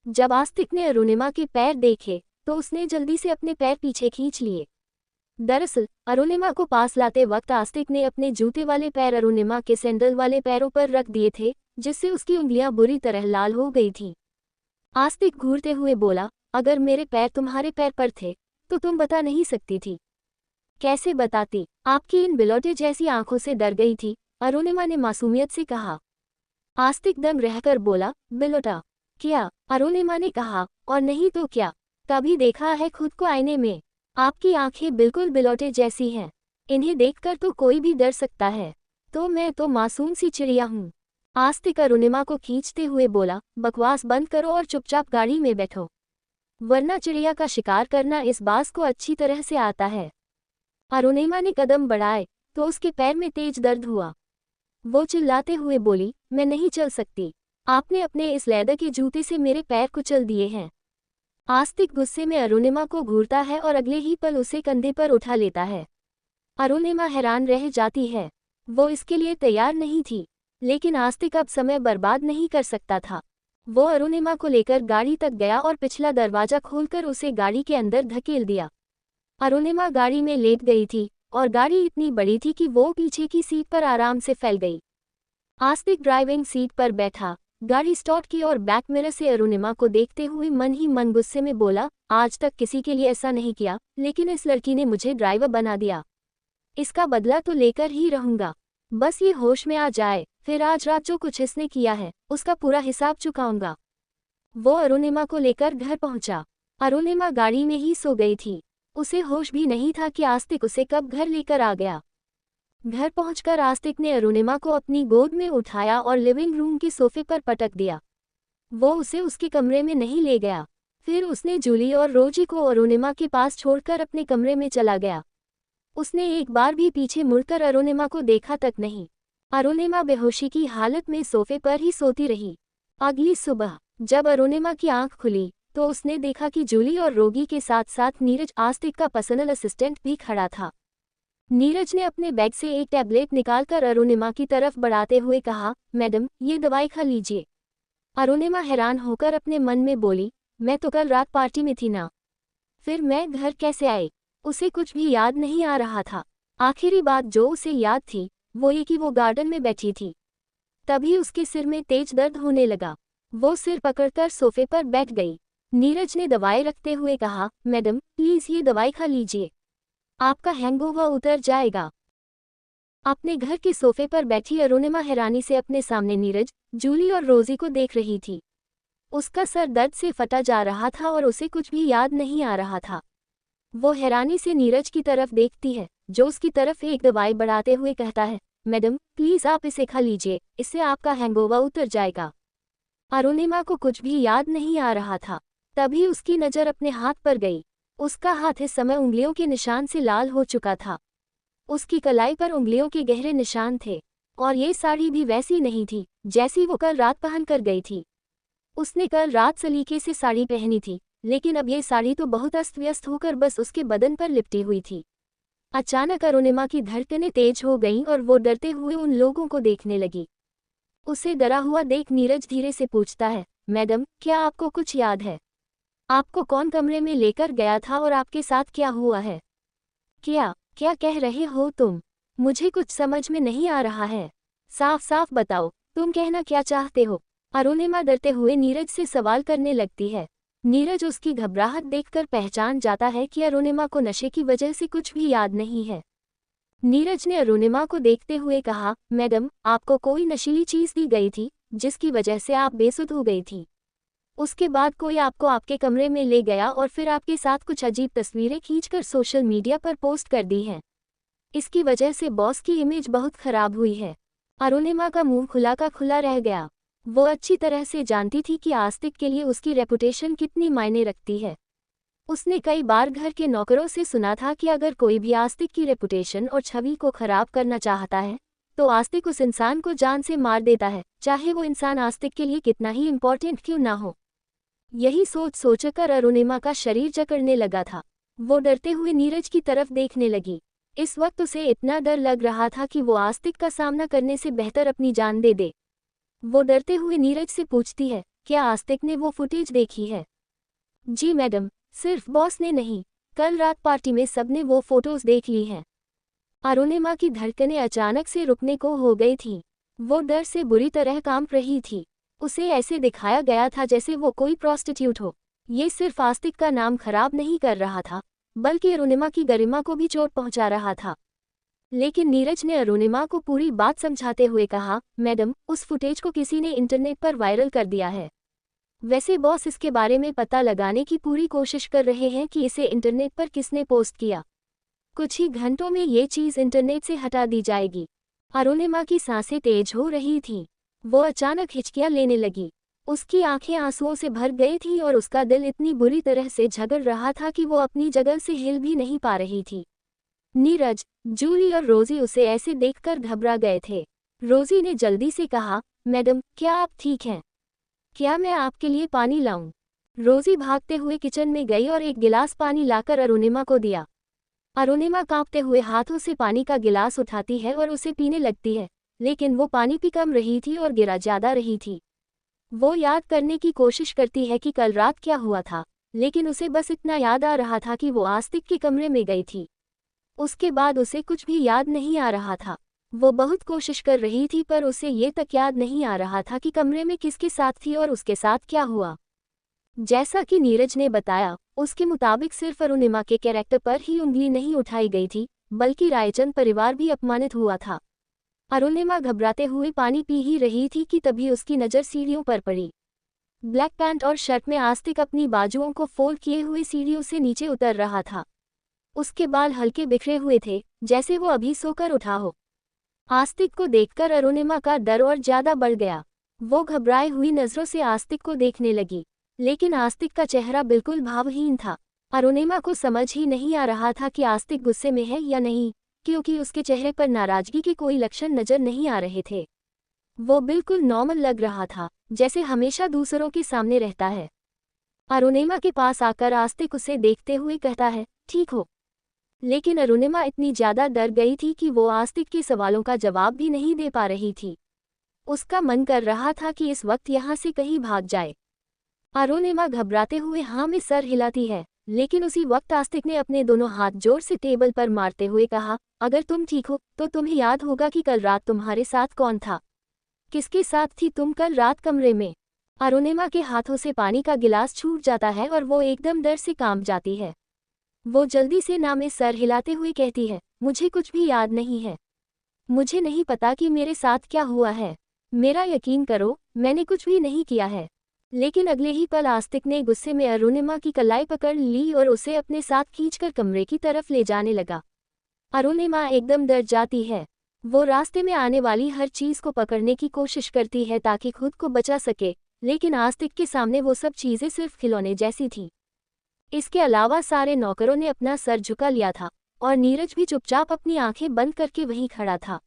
जब आस्तिक ने अरुणिमा के पैर देखे तो उसने जल्दी से अपने पैर पीछे खींच लिए। दरअसल अरुणिमा को पास लाते वक्त आस्तिक ने अपने जूते वाले पैर अरुणिमा के सैंडल वाले पैरों पर रख दिए थे, जिससे उसकी उंगलियां बुरी तरह लाल हो गई थीं। आस्तिक घूरते हुए बोला, अगर मेरे पैर तुम्हारे पैर पर थे तो तुम बता नहीं सकती थी। कैसे बताती? आपकी इन बिलोटे जैसी आंखों से डर गई थी, अरुणिमा ने मासूमियत से कहा। आस्तिक दंग रहकर बोला, बिलोटा? क्या? अरुणिमा ने कहा, और नहीं तो क्या, कभी देखा है खुद को आईने में? आपकी आंखें बिल्कुल बिलोटे जैसी हैं, इन्हें देखकर तो कोई भी डर सकता है। तो मैं तो मासूम सी चिड़िया हूँ। आस्तिक अरुणिमा को खींचते हुए बोला, बकवास बंद करो और चुपचाप गाड़ी में बैठो, वरना चिड़िया का शिकार करना इस बाज को अच्छी तरह से आता है। अरुणिमा ने कदम बढ़ाए तो उसके पैर में तेज दर्द हुआ। वो चिल्लाते हुए बोली, मैं नहीं चल सकती, आपने अपने इस लेदर के जूते से मेरे पैर कुचल दिए हैं। आस्तिक गुस्से में अरुणिमा को घूरता है और अगले ही पल उसे कंधे पर उठा लेता है। अरुणिमा हैरान रह जाती है, वो इसके लिए तैयार नहीं थी, लेकिन आस्तिक अब समय बर्बाद नहीं कर सकता था। वो अरुणिमा को लेकर गाड़ी तक गया और पिछला दरवाजा खोलकर उसे गाड़ी के अंदर धकेल दिया। अरुणिमा गाड़ी में लेट गई थी और गाड़ी इतनी बड़ी थी कि वो पीछे की सीट पर आराम से फैल गई। आस्तिक ड्राइविंग सीट पर बैठा, गाड़ी स्टार्ट की और बैक मिरर से अरुणिमा को देखते हुए मन ही मन गुस्से में बोला, आज तक किसी के लिए ऐसा नहीं किया, लेकिन इस लड़की ने मुझे ड्राइवर बना दिया। इसका बदला तो लेकर ही रहूंगा। बस ये होश में आ जाए, फिर आज रात जो कुछ इसने किया है उसका पूरा हिसाब चुकाऊंगा। वो अरुणिमा को लेकर घर पहुंचा। अरुणिमा गाड़ी में ही सो गई थी। उसे होश भी नहीं था कि आस्तिक उसे कब घर लेकर आ गया। घर पहुंचकर आस्तिक ने अरुणिमा को अपनी गोद में उठाया और लिविंग रूम के सोफे पर पटक दिया। वो उसे उसके कमरे में नहीं ले गया। फिर उसने जूली और रोजी को अरुणिमा के पास छोड़कर अपने कमरे में चला गया। उसने एक बार भी पीछे मुड़कर अरुणिमा को देखा तक नहीं। अरुणिमा बेहोशी की हालत में सोफे पर ही सोती रही। अगली सुबह जब अरुणिमा की आंख खुली तो उसने देखा कि जूली और रोगी के साथ साथ नीरज, आस्तिक का पर्सनल असिस्टेंट, भी खड़ा था। नीरज ने अपने बैग से एक टैबलेट निकालकर अरुणिमा की तरफ बढ़ाते हुए कहा, मैडम, ये दवाई खा लीजिए। अरुणिमा हैरान होकर अपने मन में बोली, मैं तो कल रात पार्टी में थी ना, फिर मैं घर कैसे आई? उसे कुछ भी याद नहीं आ रहा था। आखिरी बात जो उसे याद थी वो ये कि वो गार्डन में बैठी थी। तभी उसके सिर में तेज दर्द होने लगा। वो सिर पकड़कर सोफे पर बैठ गई। नीरज ने दवाई रखते हुए कहा, मैडम प्लीज ये दवाई खा लीजिए, आपका हैंगओवर उतर जाएगा। अपने घर के सोफे पर बैठी अरुणिमा हैरानी से अपने सामने नीरज, जूली और रोजी को देख रही थी। उसका सर दर्द से फटा जा रहा था और उसे कुछ भी याद नहीं आ रहा था। वो हैरानी से नीरज की तरफ देखती है, जो उसकी तरफ एक दवाई बढ़ाते हुए कहता है, मैडम प्लीज आप इसे खा लीजिए, इससे आपका हैंगओवर उतर जाएगा। अरुणिमा को कुछ भी याद नहीं आ रहा था। तभी उसकी नज़र अपने हाथ पर गई। उसका हाथ इस समय उंगलियों के निशान से लाल हो चुका था। उसकी कलाई पर उंगलियों के गहरे निशान थे और ये साड़ी भी वैसी नहीं थी जैसी वो कल रात पहन कर गई थी। उसने कल रात सलीके से साड़ी पहनी थी, लेकिन अब ये साड़ी तो बहुत अस्त व्यस्त होकर बस उसके बदन पर लिपटी हुई थी। अचानक अरुणिमा की धड़कनें तेज हो गईं और वो डरते हुए उन लोगों को देखने लगी। उसे डरा हुआ देख नीरज धीरे से पूछता है, मैडम क्या आपको कुछ याद है? आपको कौन कमरे में लेकर गया था और आपके साथ क्या हुआ है? क्या क्या कह रहे हो तुम? मुझे कुछ समझ में नहीं आ रहा है। साफ साफ बताओ, तुम कहना क्या चाहते हो? अरुणिमा डरते हुए नीरज से सवाल करने लगती है। नीरज उसकी घबराहट देखकर पहचान जाता है कि अरुणिमा को नशे की वजह से कुछ भी याद नहीं है। नीरज ने अरुणिमा को देखते हुए कहा, मैडम आपको कोई नशीली चीज दी गई थी जिसकी वजह से आप बेसुध हो गई थी। उसके बाद कोई आपको आपके कमरे में ले गया और फिर आपके साथ कुछ अजीब तस्वीरें खींचकर सोशल मीडिया पर पोस्ट कर दी हैं। इसकी वजह से बॉस की इमेज बहुत खराब हुई है। अरुणिमा का मुंह खुला का खुला रह गया। वो अच्छी तरह से जानती थी कि आस्तिक के लिए उसकी रेपुटेशन कितनी मायने रखती है। उसने कई बार घर के नौकरों से सुना था कि अगर कोई भी आस्तिक की रेपुटेशन और छवि को खराब करना चाहता है तो आस्तिक उस इंसान को जान से मार देता है, चाहे वो इंसान आस्तिक के लिए कितना ही इम्पोर्टेंट क्यों ना हो। यही सोच सोचकर अरुणिमा का शरीर जकड़ने लगा था। वो डरते हुए नीरज की तरफ देखने लगी। इस वक्त उसे इतना डर लग रहा था कि वो आस्तिक का सामना करने से बेहतर अपनी जान दे दे। वो डरते हुए नीरज से पूछती है, क्या आस्तिक ने वो फुटेज देखी है? जी मैडम, सिर्फ बॉस ने नहीं, कल रात पार्टी में सबने वो फोटोज देख ली हैं। अरुणिमा की धड़कनें अचानक से रुकने को हो गई थीं। वो डर से बुरी तरह कांप रही थी। उसे ऐसे दिखाया गया था जैसे वो कोई प्रोस्टिट्यूट हो। ये सिर्फ आस्तिक का नाम खराब नहीं कर रहा था, बल्कि अरुणिमा की गरिमा को भी चोट पहुंचा रहा था। लेकिन नीरज ने अरुणिमा को पूरी बात समझाते हुए कहा, मैडम उस फुटेज को किसी ने इंटरनेट पर वायरल कर दिया है। वैसे बॉस इसके बारे में पता लगाने की पूरी कोशिश कर रहे हैं कि इसे इंटरनेट पर किसने पोस्ट किया। कुछ ही घंटों में ये चीज़ इंटरनेट से हटा दी जाएगी। अरुणिमा की सांसें तेज हो रही थीं। वो अचानक हिचकियां लेने लगी। उसकी आंखें आंसुओं से भर गई थी और उसका दिल इतनी बुरी तरह से झगड़ रहा था कि वो अपनी जगह से हिल भी नहीं पा रही थी। नीरज, जूली और रोजी उसे ऐसे देखकर घबरा गए थे। रोजी ने जल्दी से कहा, मैडम, क्या आप ठीक हैं? क्या मैं आपके लिए पानी लाऊं? रोजी भागते हुए किचन में गई और एक गिलास पानी लाकर अरुणिमा को दिया। अरुणिमा कांपते हुए हाथों से पानी का गिलास उठाती है और उसे पीने लगती है, लेकिन वो पानी पी कम रही थी और गिरा ज्यादा रही थी। वो याद करने की कोशिश करती है कि कल रात क्या हुआ था, लेकिन उसे बस इतना याद आ रहा था कि वो आस्तिक के कमरे में गई थी। उसके बाद उसे कुछ भी याद नहीं आ रहा था। वो बहुत कोशिश कर रही थी पर उसे ये तक याद नहीं आ रहा था कि कमरे में किसके साथ थी और उसके साथ क्या हुआ। जैसा कि नीरज ने बताया, उसके मुताबिक सिर्फ अरुणिमा के कैरेक्टर पर ही उंगली नहीं उठाई गई थी, बल्कि रायचंद परिवार भी अपमानित हुआ था। अरुणिमा घबराते हुए पानी पी ही रही थी कि तभी उसकी नज़र सीढ़ियों पर पड़ी। ब्लैक पैंट और शर्ट में आस्तिक अपनी बाजुओं को फोल्ड किए हुए सीढ़ियों से नीचे उतर रहा था। उसके बाल हल्के बिखरे हुए थे, जैसे वो अभी सोकर उठा हो। आस्तिक को देखकर अरुणिमा का डर और ज्यादा बढ़ गया। वो घबराई हुई नजरों से आस्तिक को देखने लगी, लेकिन आस्तिक का चेहरा बिल्कुल भावहीन था। अरुणिमा को समझ ही नहीं आ रहा था कि आस्तिक गुस्से में है या नहीं, क्योंकि उसके चेहरे पर नाराजगी के कोई लक्षण नजर नहीं आ रहे थे। वो बिल्कुल नॉर्मल लग रहा था, जैसे हमेशा दूसरों के सामने रहता है। अरुणिमा के पास आकर आस्तिक उसे देखते हुए कहता है, ठीक हो? लेकिन अरुणिमा इतनी ज्यादा डर गई थी कि वो आस्तिक के सवालों का जवाब भी नहीं दे पा रही थी। उसका मन कर रहा था कि इस वक्त यहाँ से कहीं भाग जाए। अरुणिमा घबराते हुए हाँ में सर हिलाती है, लेकिन उसी वक्त आस्तिक ने अपने दोनों हाथ जोर से टेबल पर मारते हुए कहा, अगर तुम ठीक हो तो तुम्हें याद होगा कि कल रात तुम्हारे साथ कौन था? किसके साथ थी तुम कल रात कमरे में? अरुणिमा के हाथों से पानी का गिलास छूट जाता है और वो एकदम डर से कांप जाती है। वो जल्दी से ना में सर हिलाते हुए कहती है, मुझे कुछ भी याद नहीं है। मुझे नहीं पता कि मेरे साथ क्या हुआ है। मेरा यकीन करो, मैंने कुछ भी नहीं किया है। लेकिन अगले ही पल आस्तिक ने गुस्से में अरुणिमा की कलाई पकड़ ली और उसे अपने साथ खींचकर कमरे की तरफ ले जाने लगा। अरुणिमा एकदम डर जाती है। वो रास्ते में आने वाली हर चीज को पकड़ने की कोशिश करती है ताकि खुद को बचा सके, लेकिन आस्तिक के सामने वो सब चीजें सिर्फ खिलौने जैसी थी। इसके अलावा सारे नौकरों ने अपना सर झुका लिया था और नीरज भी चुपचाप अपनी आंखें बंद करके वहीं खड़ा था।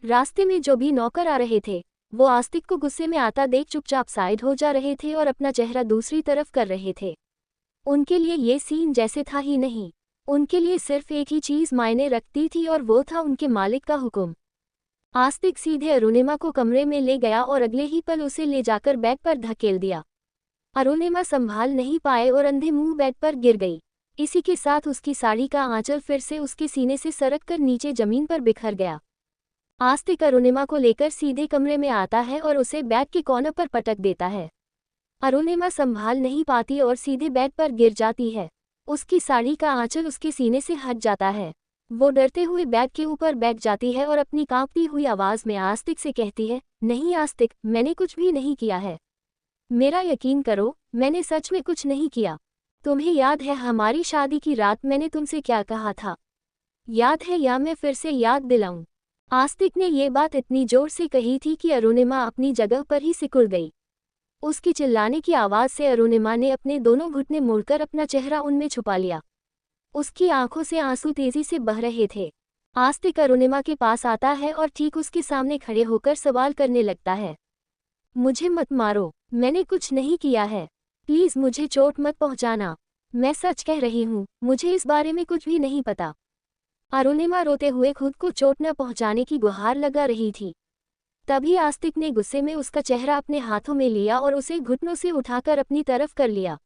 रास्ते में जो भी नौकर आ रहे थे, वो आस्तिक को गुस्से में आता देख चुपचाप साइड हो जा रहे थे और अपना चेहरा दूसरी तरफ कर रहे थे। उनके लिए ये सीन जैसे था ही नहीं। उनके लिए सिर्फ एक ही चीज मायने रखती थी और वो था उनके मालिक का हुक्म। आस्तिक सीधे अरुणिमा को कमरे में ले गया और अगले ही पल उसे ले जाकर बेड पर धकेल दिया। अरुणिमा संभाल नहीं पाए और अंधे मुंह बेड पर गिर गई। इसी के साथ उसकी साड़ी का आंचल फिर से उसके सीने से सरककर नीचे जमीन पर बिखर गया। आस्तिक अरुणिमा को लेकर सीधे कमरे में आता है और उसे बेड के कोने पर पटक देता है। अरुणिमा संभाल नहीं पाती और सीधे बेड पर गिर जाती है। उसकी साड़ी का आंचल उसके सीने से हट जाता है। वो डरते हुए बेड के ऊपर बैठ जाती है और अपनी कांपती हुई आवाज में आस्तिक से कहती है, नहीं आस्तिक, मैंने कुछ भी नहीं किया है। मेरा यकीन करो, मैंने सच में कुछ नहीं किया। तुम्हें याद है हमारी शादी की रात मैंने तुमसे क्या कहा था? याद है या मैं फिर से याद दिलाऊं? आस्तिक ने ये बात इतनी जोर से कही थी कि अरुणिमा अपनी जगह पर ही सिकुड़ गई। उसकी चिल्लाने की आवाज से अरुणिमा ने अपने दोनों घुटने मोड़कर अपना चेहरा उनमें छुपा लिया। उसकी आंखों से आंसू तेजी से बह रहे थे। आस्तिक अरुणिमा के पास आता है और ठीक उसके सामने खड़े होकर सवाल करने लगता है, मुझे मत मारो, मैंने कुछ नहीं किया है। प्लीज मुझे चोट मत पहुंचाना। मैं सच कह रही हूँ, मुझे इस बारे में कुछ भी नहीं पता। अरुणिमा रोते हुए खुद को चोट न पहुंचाने की गुहार लगा रही थी। तभी आस्तिक ने गुस्से में उसका चेहरा अपने हाथों में लिया और उसे घुटनों से उठाकर अपनी तरफ कर लिया।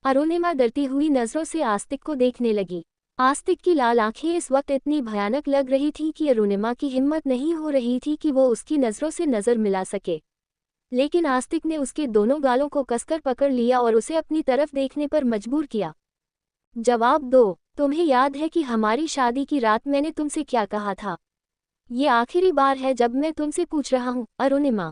अरुणिमा डरती हुई नजरों से आस्तिक को देखने लगी। आस्तिक की लाल आंखें इस वक्त इतनी भयानक लग रही थीं कि अरुणिमा की हिम्मत नहीं हो रही थी कि वो उसकी नजरों से नजर मिला सके। लेकिन आस्तिक ने उसके दोनों गालों को कसकर पकड़ लिया और उसे अपनी तरफ देखने पर मजबूर किया। जवाब दो, तुम्हें याद है कि हमारी शादी की रात मैंने तुमसे क्या कहा था? ये आखिरी बार है जब मैं तुमसे पूछ रहा हूँ अरुणिमा।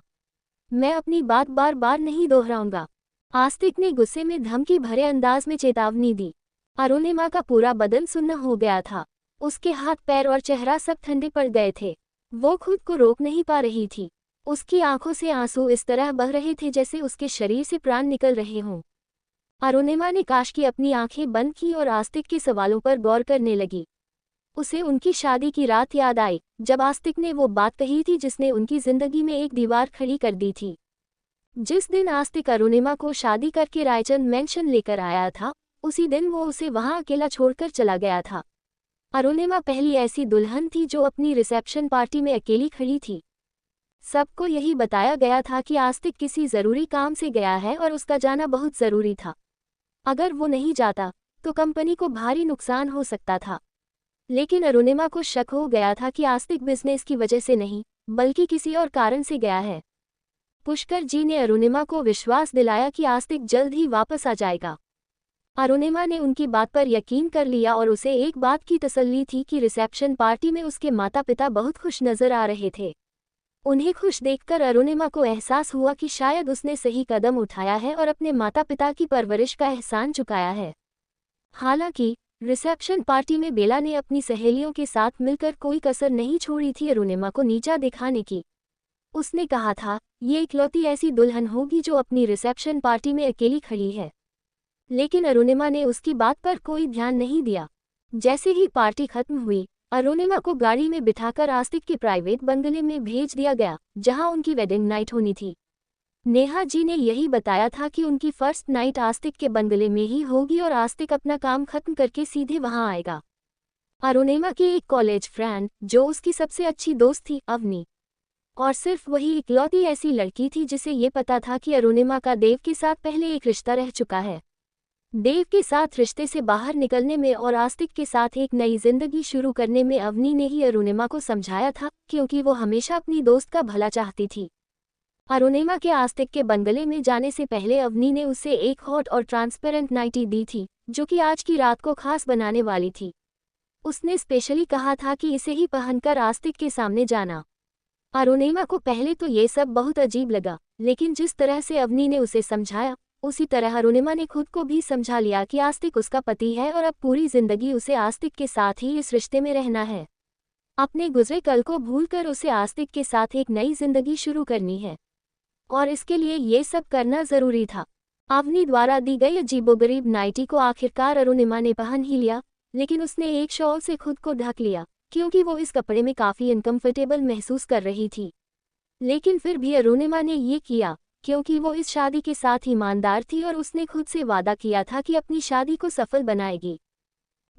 मैं अपनी बात बार बार नहीं दोहराऊंगा। आस्तिक ने गुस्से में धमकी भरे अंदाज में चेतावनी दी। अरुणिमा का पूरा बदन सुन्न हो गया था। उसके हाथ पैर और चेहरा सब ठंडे पड़ गए थे। वो खुद को रोक नहीं पा रही थी। उसकी आंखों से आंसू इस तरह बह रहे थे जैसे उसके शरीर से प्राण निकल रहे हों। अरुणिमा ने काश की अपनी आंखें बंद की और आस्तिक के सवालों पर गौर करने लगी। उसे उनकी शादी की रात याद आई, जब आस्तिक ने वो बात कही थी जिसने उनकी जिंदगी में एक दीवार खड़ी कर दी थी। जिस दिन आस्तिक अरुणिमा को शादी करके रायचंद मेंशन लेकर आया था, उसी दिन वो उसे वहां अकेला छोड़कर चला गया था। अरुणिमा पहली ऐसी दुल्हन थी जो अपनी रिसेप्शन पार्टी में अकेली खड़ी थी। सबको यही बताया गया था कि आस्तिक किसी जरूरी काम से गया है और उसका जाना बहुत जरूरी था। अगर वो नहीं जाता तो कंपनी को भारी नुकसान हो सकता था। लेकिन अरुणिमा को शक हो गया था कि आस्तिक बिजनेस की वजह से नहीं, बल्कि किसी और कारण से गया है। पुष्कर जी ने अरुणिमा को विश्वास दिलाया कि आस्तिक जल्द ही वापस आ जाएगा। अरुणिमा ने उनकी बात पर यकीन कर लिया और उसे एक बात की तसल्ली थी कि रिसेप्शन पार्टी में उसके माता पिता बहुत खुश नजर आ रहे थे। उन्हें खुश देखकर अरुणिमा को एहसास हुआ कि शायद उसने सही कदम उठाया है और अपने माता पिता की परवरिश का एहसान चुकाया है। हालांकि रिसेप्शन पार्टी में बेला ने अपनी सहेलियों के साथ मिलकर कोई कसर नहीं छोड़ी थी अरुणिमा को नीचा दिखाने की। उसने कहा था, ये इकलौती ऐसी दुल्हन होगी जो अपनी रिसेप्शन पार्टी में अकेली खड़ी है। लेकिन अरुणिमा ने उसकी बात पर कोई ध्यान नहीं दिया। जैसे ही पार्टी खत्म हुई, अरुणिमा को गाड़ी में बिठाकर आस्तिक के प्राइवेट बंगले में भेज दिया गया, जहां उनकी वेडिंग नाइट होनी थी। नेहा जी ने यही बताया था कि उनकी फर्स्ट नाइट आस्तिक के बंगले में ही होगी और आस्तिक अपना काम खत्म करके सीधे वहां आएगा। अरुणिमा की एक कॉलेज फ्रेंड, जो उसकी सबसे अच्छी दोस्त थी, अवनी, और सिर्फ वही इकलौती ऐसी लड़की थी जिसे ये पता था कि अरुणिमा का देव के साथ पहले एक रिश्ता रह चुका है। देव के साथ रिश्ते से बाहर निकलने में और आस्तिक के साथ एक नई जिंदगी शुरू करने में अवनी ने ही अरुणिमा को समझाया था, क्योंकि वो हमेशा अपनी दोस्त का भला चाहती थी। अरुणिमा के आस्तिक के बंगले में जाने से पहले अवनी ने उसे एक हॉट और ट्रांसपेरेंट नाइटी दी थी, जो कि आज की रात को खास बनाने वाली थी। उसने स्पेशली कहा था कि इसे ही पहनकर आस्तिक के सामने जाना। अरुणिमा को पहले तो ये सब बहुत अजीब लगा, लेकिन जिस तरह से अवनी ने उसे समझाया, उसी तरह अरुणिमा ने खुद को भी समझा लिया कि आस्तिक उसका पति है और अब पूरी जिंदगी उसे आस्तिक के साथ ही इस रिश्ते में रहना है। अपने गुजरे कल को भूलकर उसे आस्तिक के साथ एक नई जिंदगी शुरू करनी है, और इसके लिए ये सब करना जरूरी था। अवनी द्वारा दी गई अजीबोगरीब नाइटी को आखिरकार अरुणिमा ने पहन ही लिया, लेकिन उसने एक शॉल से खुद को ढक लिया, क्योंकि वो इस कपड़े में काफी अनकंफर्टेबल महसूस कर रही थी। लेकिन फिर भी अरुणिमा ने ये किया, क्योंकि वो इस शादी के साथ ईमानदार थी और उसने खुद से वादा किया था कि अपनी शादी को सफल बनाएगी।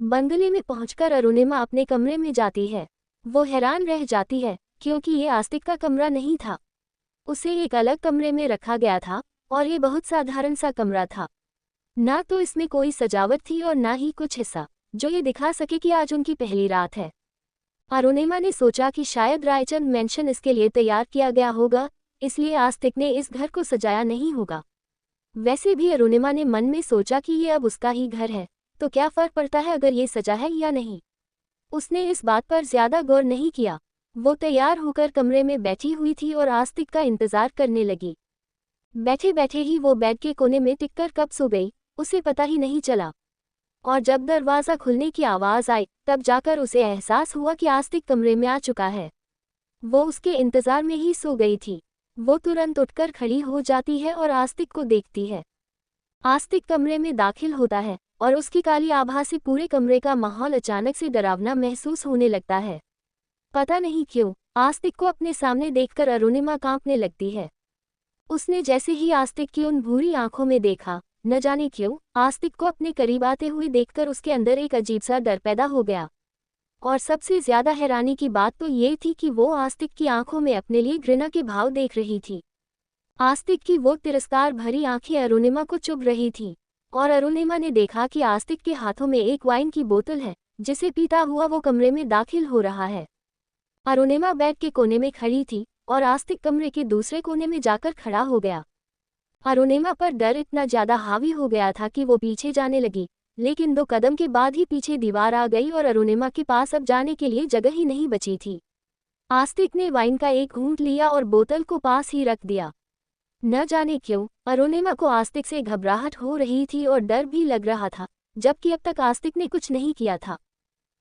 बंगले में पहुंचकर अरुणिमा अपने कमरे में जाती है। वो हैरान रह जाती है, क्योंकि ये आस्तिक का कमरा नहीं था। उसे एक अलग कमरे में रखा गया था, और ये बहुत साधारण सा कमरा था। ना तो इसमें कोई सजावट थी और ना ही कुछ हिस्सा जो ये दिखा सके कि आज उनकी पहली रात है। अरुणिमा ने सोचा कि शायद रायचंद मेंशन इसके लिए तैयार किया गया होगा, इसलिए आस्तिक ने इस घर को सजाया नहीं होगा। वैसे भी अरुणिमा ने मन में सोचा कि ये अब उसका ही घर है, तो क्या फर्क पड़ता है अगर ये सजा है या नहीं। उसने इस बात पर ज्यादा गौर नहीं किया। वो तैयार होकर कमरे में बैठी हुई थी और आस्तिक का इंतजार करने लगी। बैठे बैठे ही वो बेड के कोने में टिककर कब सो गई, उसे पता ही नहीं चला। और जब दरवाज़ा खुलने की आवाज़ आई, तब जाकर उसे एहसास हुआ कि आस्तिक कमरे में आ चुका है। वो उसके इंतजार में ही सो गई थी। वो तुरंत उठकर खड़ी हो जाती है और आस्तिक को देखती है। आस्तिक कमरे में दाखिल होता है और उसकी काली आभा से पूरे कमरे का माहौल अचानक से डरावना महसूस होने लगता है। पता नहीं क्यों, आस्तिक को अपने सामने देखकर अरुणिमा कांपने लगती है। उसने जैसे ही आस्तिक की उन भूरी आंखों में देखा, न जाने क्यों आस्तिक को अपने करीब आते हुए देखकर उसके अंदर एक अजीब सा डर पैदा हो गया। और सबसे ज्यादा हैरानी की बात तो ये थी कि वो आस्तिक की आंखों में अपने लिए घृणा के भाव देख रही थी। आस्तिक की वो तिरस्कार भरी आंखें अरुणिमा को चुभ रही थी, और अरुणिमा ने देखा कि आस्तिक के हाथों में एक वाइन की बोतल है, जिसे पीता हुआ वो कमरे में दाखिल हो रहा है। अरुणिमा बेड के कोने में खड़ी थी और आस्तिक कमरे के दूसरे कोने में जाकर खड़ा हो गया। अरुणिमा पर डर इतना ज्यादा हावी हो गया था कि वो पीछे जाने लगी, लेकिन 2 कदम के बाद ही पीछे दीवार आ गई और अरुणिमा के पास अब जाने के लिए जगह ही नहीं बची थी। आस्तिक ने वाइन का एक घूंट लिया और बोतल को पास ही रख दिया। न जाने क्यों अरुणिमा को आस्तिक से घबराहट हो रही थी और डर भी लग रहा था, जबकि अब तक आस्तिक ने कुछ नहीं किया था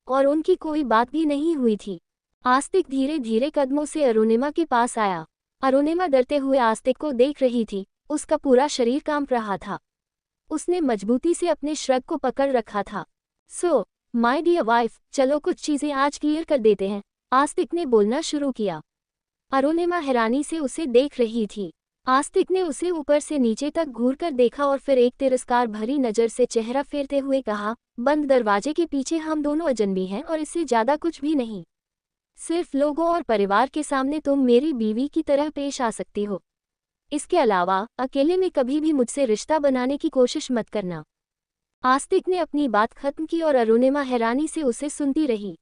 और उनकी कोई बात भी नहीं हुई थी। आस्तिक धीरे धीरे कदमों से अरुणिमा के पास आया। अरुणिमा डरते हुए आस्तिक को देख रही थी, उसका पूरा शरीर कांप रहा था। उसने मजबूती से अपने श्रग को पकड़ रखा था। सो माय डियर वाइफ, चलो कुछ चीजें आज क्लियर कर देते हैं, आस्तिक ने बोलना शुरू किया। अरुणिमा हैरानी से उसे देख रही थी। आस्तिक ने उसे ऊपर से नीचे तक घूरकर देखा और फिर एक तिरस्कार भरी नज़र से चेहरा फेरते हुए कहा, बंद दरवाजे के पीछे हम दोनों अजनबी हैं और इससे ज़्यादा कुछ भी नहीं। सिर्फ लोगों और परिवार के सामने तुम मेरी बीवी की तरह पेश आ सकती हो। इसके अलावा अकेले में कभी भी मुझसे रिश्ता बनाने की कोशिश मत करना। आस्तिक ने अपनी बात खत्म की और अरुणिमा हैरानी से उसे सुनती रही।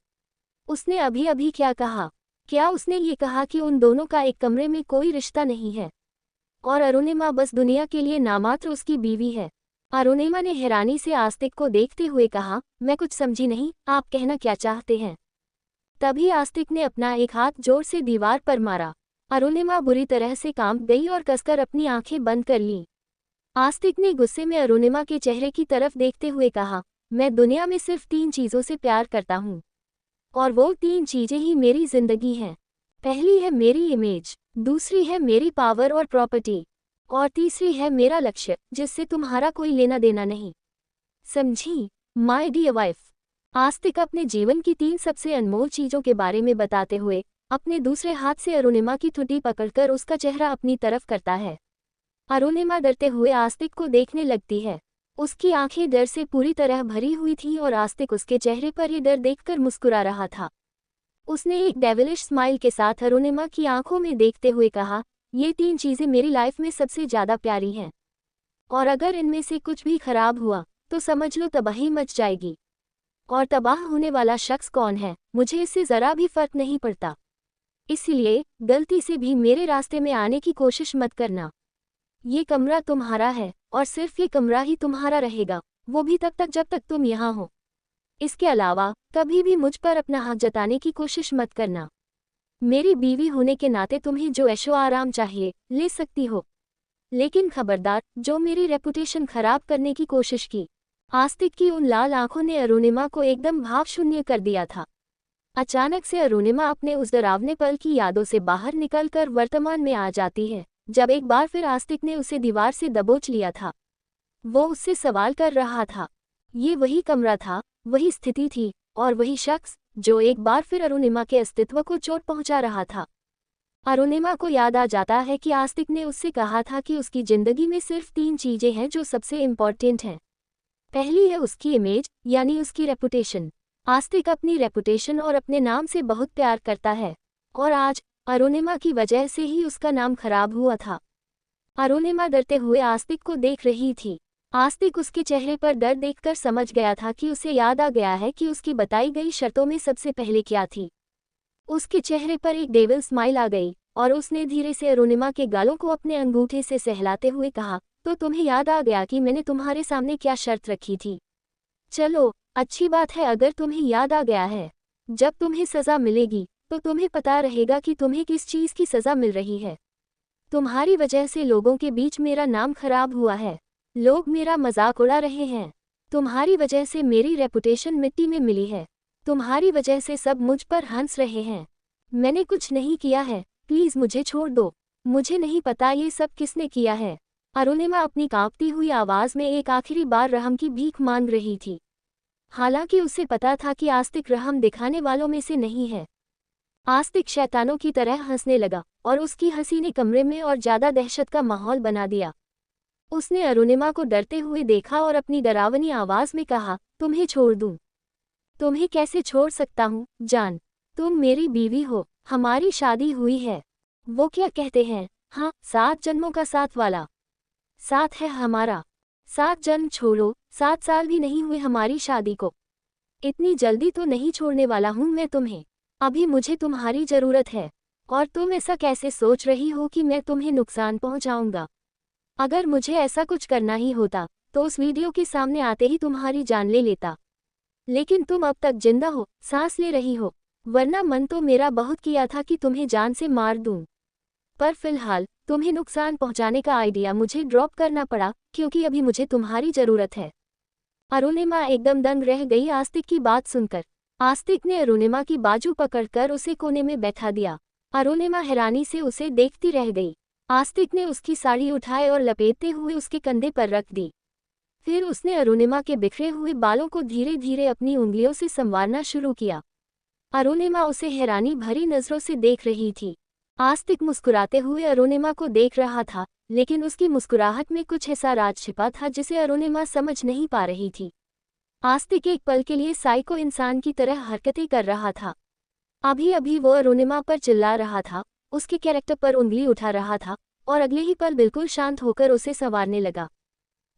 उसने अभी अभी क्या कहा? क्या उसने ये कहा कि उन दोनों का एक कमरे में कोई रिश्ता नहीं है और अरुणिमा बस दुनिया के लिए नामात्र उसकी बीवी है? अरुणिमा ने हैरानी से आस्तिक को देखते हुए कहा, मैं कुछ समझी नहीं, आप कहना क्या चाहते हैं? तभी आस्तिक ने अपना एक हाथ जोर से दीवार पर मारा। अरुणिमा बुरी तरह से कांप गई और कसकर अपनी आंखें बंद कर लीं। आस्तिक ने गुस्से में अरुणिमा के चेहरे की तरफ देखते हुए कहा, मैं दुनिया में सिर्फ 3 चीज़ों से प्यार करता हूँ और वो 3 चीज़ें ही मेरी जिंदगी हैं। पहली है मेरी इमेज, दूसरी है मेरी पावर और प्रॉपर्टी और तीसरी है मेरा लक्ष्य जिससे तुम्हारा कोई लेना देना नहीं। समझी माय डियर वाइफ? आस्तिक अपने जीवन की 3 सबसे अनमोल चीज़ों के बारे में बताते हुए अपने दूसरे हाथ से अरुणिमा की ठुड्डी पकड़कर उसका चेहरा अपनी तरफ करता है। अरुणिमा डरते हुए आस्तिक को देखने लगती है। उसकी आंखें डर से पूरी तरह भरी हुई थीं और आस्तिक उसके चेहरे पर ये डर देखकर मुस्कुरा रहा था। उसने एक डेविलिश स्माइल के साथ अरुणिमा की आंखों में देखते हुए कहा, ये 3 चीज़ें मेरी लाइफ में सबसे ज़्यादा प्यारी हैं और अगर इनमें से कुछ भी खराब हुआ तो समझ लो तबाही मच जाएगी। और तबाह होने वाला शख्स कौन है मुझे इससे ज़रा भी फर्क नहीं पड़ता, इसलिए गलती से भी मेरे रास्ते में आने की कोशिश मत करना। ये कमरा तुम्हारा है और सिर्फ ये कमरा ही तुम्हारा रहेगा, वो भी तब तक जब तक तुम यहाँ हो। इसके अलावा कभी भी मुझ पर अपना हक जताने की कोशिश मत करना। मेरी बीवी होने के नाते तुम्हें जो ऐशो आराम चाहिए ले सकती हो, लेकिन खबरदार जो मेरी रेपुटेशन खराब करने की कोशिश की। आस्तिक की उन लाल आंखों ने अरुणिमा को एकदम भावशून्य कर दिया था। अचानक से अरुणिमा अपने उस डरावने पल की यादों से बाहर निकलकर वर्तमान में आ जाती है, जब एक बार फिर आस्तिक ने उसे दीवार से दबोच लिया था। वो उससे सवाल कर रहा था। ये वही कमरा था, वही स्थिति थी और वही शख्स जो एक बार फिर अरुणिमा के अस्तित्व को चोट पहुंचा रहा था। अरुणिमा को याद आ जाता है कि आस्तिक ने उससे कहा था कि उसकी जिंदगी में सिर्फ 3 चीजें हैं जो सबसे इम्पॉर्टेंट हैं। पहली है उसकी इमेज यानी उसकी रेपुटेशन। आस्तिक अपनी रेपुटेशन और अपने नाम से बहुत प्यार करता है और आज अरुणिमा की वजह से ही उसका नाम खराब हुआ था। अरुणिमा डरते हुए आस्तिक को देख रही थी। आस्तिक उसके चेहरे पर डर देखकर समझ गया था कि उसे याद आ गया है कि उसकी बताई गई शर्तों में सबसे पहले क्या थी। उसके चेहरे पर एक डेविल स्माइल आ गई और उसने धीरे से अरुणिमा के गालों को अपने अंगूठे से सहलाते हुए कहा, तो तुम्हें याद आ गया कि मैंने तुम्हारे सामने क्या शर्त रखी थी? चलो अच्छी बात है अगर तुम्हें याद आ गया है। जब तुम्हें सज़ा मिलेगी तो तुम्हें पता रहेगा कि तुम्हें किस चीज़ की सज़ा मिल रही है। तुम्हारी वजह से लोगों के बीच मेरा नाम खराब हुआ है, लोग मेरा मजाक उड़ा रहे हैं। तुम्हारी वजह से मेरी रेपुटेशन मिट्टी में मिली है। तुम्हारी वजह से सब मुझ पर हंस रहे हैं। मैंने कुछ नहीं किया है, प्लीज़ मुझे छोड़ दो। मुझे नहीं पता ये सब किसने किया है। अरुणिमा अपनी कांपती हुई आवाज़ में एक आखिरी बार रहम की भीख मांग रही थी। हालांकि उसे पता था कि आस्तिक रहम दिखाने वालों में से नहीं है। आस्तिक शैतानों की तरह हंसने लगा और उसकी हंसी ने कमरे में और ज़्यादा दहशत का माहौल बना दिया। उसने अरुणिमा को डरते हुए देखा और अपनी डरावनी आवाज़ में कहा, तुम्हें छोड़ दूँ? तुम्हें कैसे छोड़ सकता हूँ जान? तुम मेरी बीवी हो, हमारी शादी हुई है। वो क्या कहते हैं, हाँ 7 जन्मों का साथ वाला साथ है हमारा। 7 जन्म छोड़ो, 7 साल भी नहीं हुए हमारी शादी को। इतनी जल्दी तो नहीं छोड़ने वाला हूँ मैं तुम्हें। अभी मुझे तुम्हारी ज़रूरत है और तुम ऐसा कैसे सोच रही हो कि मैं तुम्हें नुकसान पहुँचाऊँगा? अगर मुझे ऐसा कुछ करना ही होता तो उस वीडियो के सामने आते ही तुम्हारी जान ले लेता। लेकिन तुम अब तक जिंदा हो, सांस ले रही हो, वरना मन तो मेरा बहुत किया था कि तुम्हें जान से मार दूं। पर फिलहाल तुम्हें नुकसान पहुंचाने का आइडिया मुझे ड्रॉप करना पड़ा क्योंकि अभी मुझे तुम्हारी ज़रूरत है। अरुणिमा एकदम दंग रह गई आस्तिक की बात सुनकर। आस्तिक ने अरुणिमा की बाजू पकड़कर उसे कोने में बैठा दिया। अरुणिमा हैरानी से उसे देखती रह गई। आस्तिक ने उसकी साड़ी उठाए और लपेटते हुए उसके कंधे पर रख दी। फिर उसने अरुणिमा के बिखरे हुए बालों को धीरे धीरे अपनी उंगलियों से संवारना शुरू किया। अरुणिमा उसे हैरानी भरी नजरों से देख रही थी। आस्तिक मुस्कुराते हुए अरुणिमा को देख रहा था, लेकिन उसकी मुस्कुराहट में कुछ ऐसा राज छिपा था जिसे अरुणिमा समझ नहीं पा रही थी। आस्तिक एक पल के लिए साइको इंसान की तरह हरकतें कर रहा था। अभी अभी वो अरुणिमा पर चिल्ला रहा था, उसके कैरेक्टर पर उंगली उठा रहा था, और अगले ही पल बिल्कुल शांत होकर उसे संवारने लगा।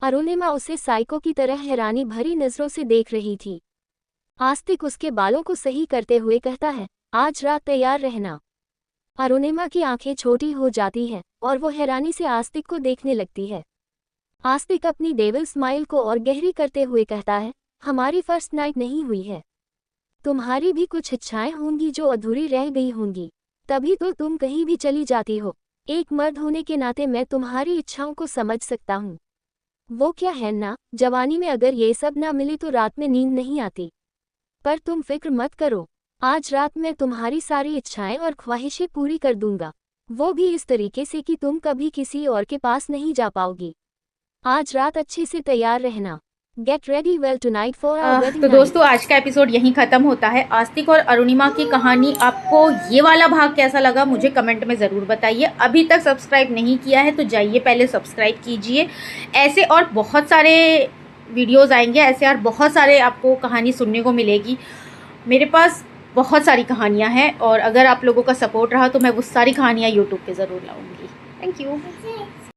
अरुणिमा उसे साइको की तरह हैरानी भरी नजरों से देख रही थी। आस्तिक उसके बालों को सही करते हुए कहता है, आज रात तैयार रहना। अरुणिमा की आंखें छोटी हो जाती हैं और वो हैरानी से आस्तिक को देखने लगती है। आस्तिक अपनी डेविल स्माइल को और गहरी करते हुए कहता है, हमारी फर्स्ट नाइट नहीं हुई है। तुम्हारी भी कुछ इच्छाएं होंगी जो अधूरी रह गई होंगी, तभी तो तुम कहीं भी चली जाती हो। एक मर्द होने के नाते मैं तुम्हारी इच्छाओं को समझ सकता हूँ। वो क्या है ना, जवानी में अगर ये सब ना मिले तो रात में नींद नहीं आती। पर तुम फिक्र मत करो, आज रात मैं तुम्हारी सारी इच्छाएं और ख्वाहिशें पूरी कर दूंगा, वो भी इस तरीके से कि तुम कभी किसी और के पास नहीं जा पाओगी। आज रात अच्छे से तैयार रहना। Get ready well tonight for our wedding तो नाइट। दोस्तों, आज का एपिसोड यहीं ख़त्म होता है। आस्तिक और अरुणिमा की कहानी, आपको ये वाला भाग कैसा लगा मुझे कमेंट में ज़रूर बताइए। अभी तक सब्सक्राइब नहीं किया है तो जाइए पहले सब्सक्राइब कीजिए। ऐसे और बहुत सारे वीडियोज़ आएंगे, ऐसे और बहुत सारे आपको कहानी सुनने को मिलेगी। मेरे पास बहुत सारी कहानियाँ हैं और अगर आप लोगों का सपोर्ट रहा तो मैं वो सारी कहानियाँ यूट्यूब पे ज़रूर लाऊंगी। Thank you.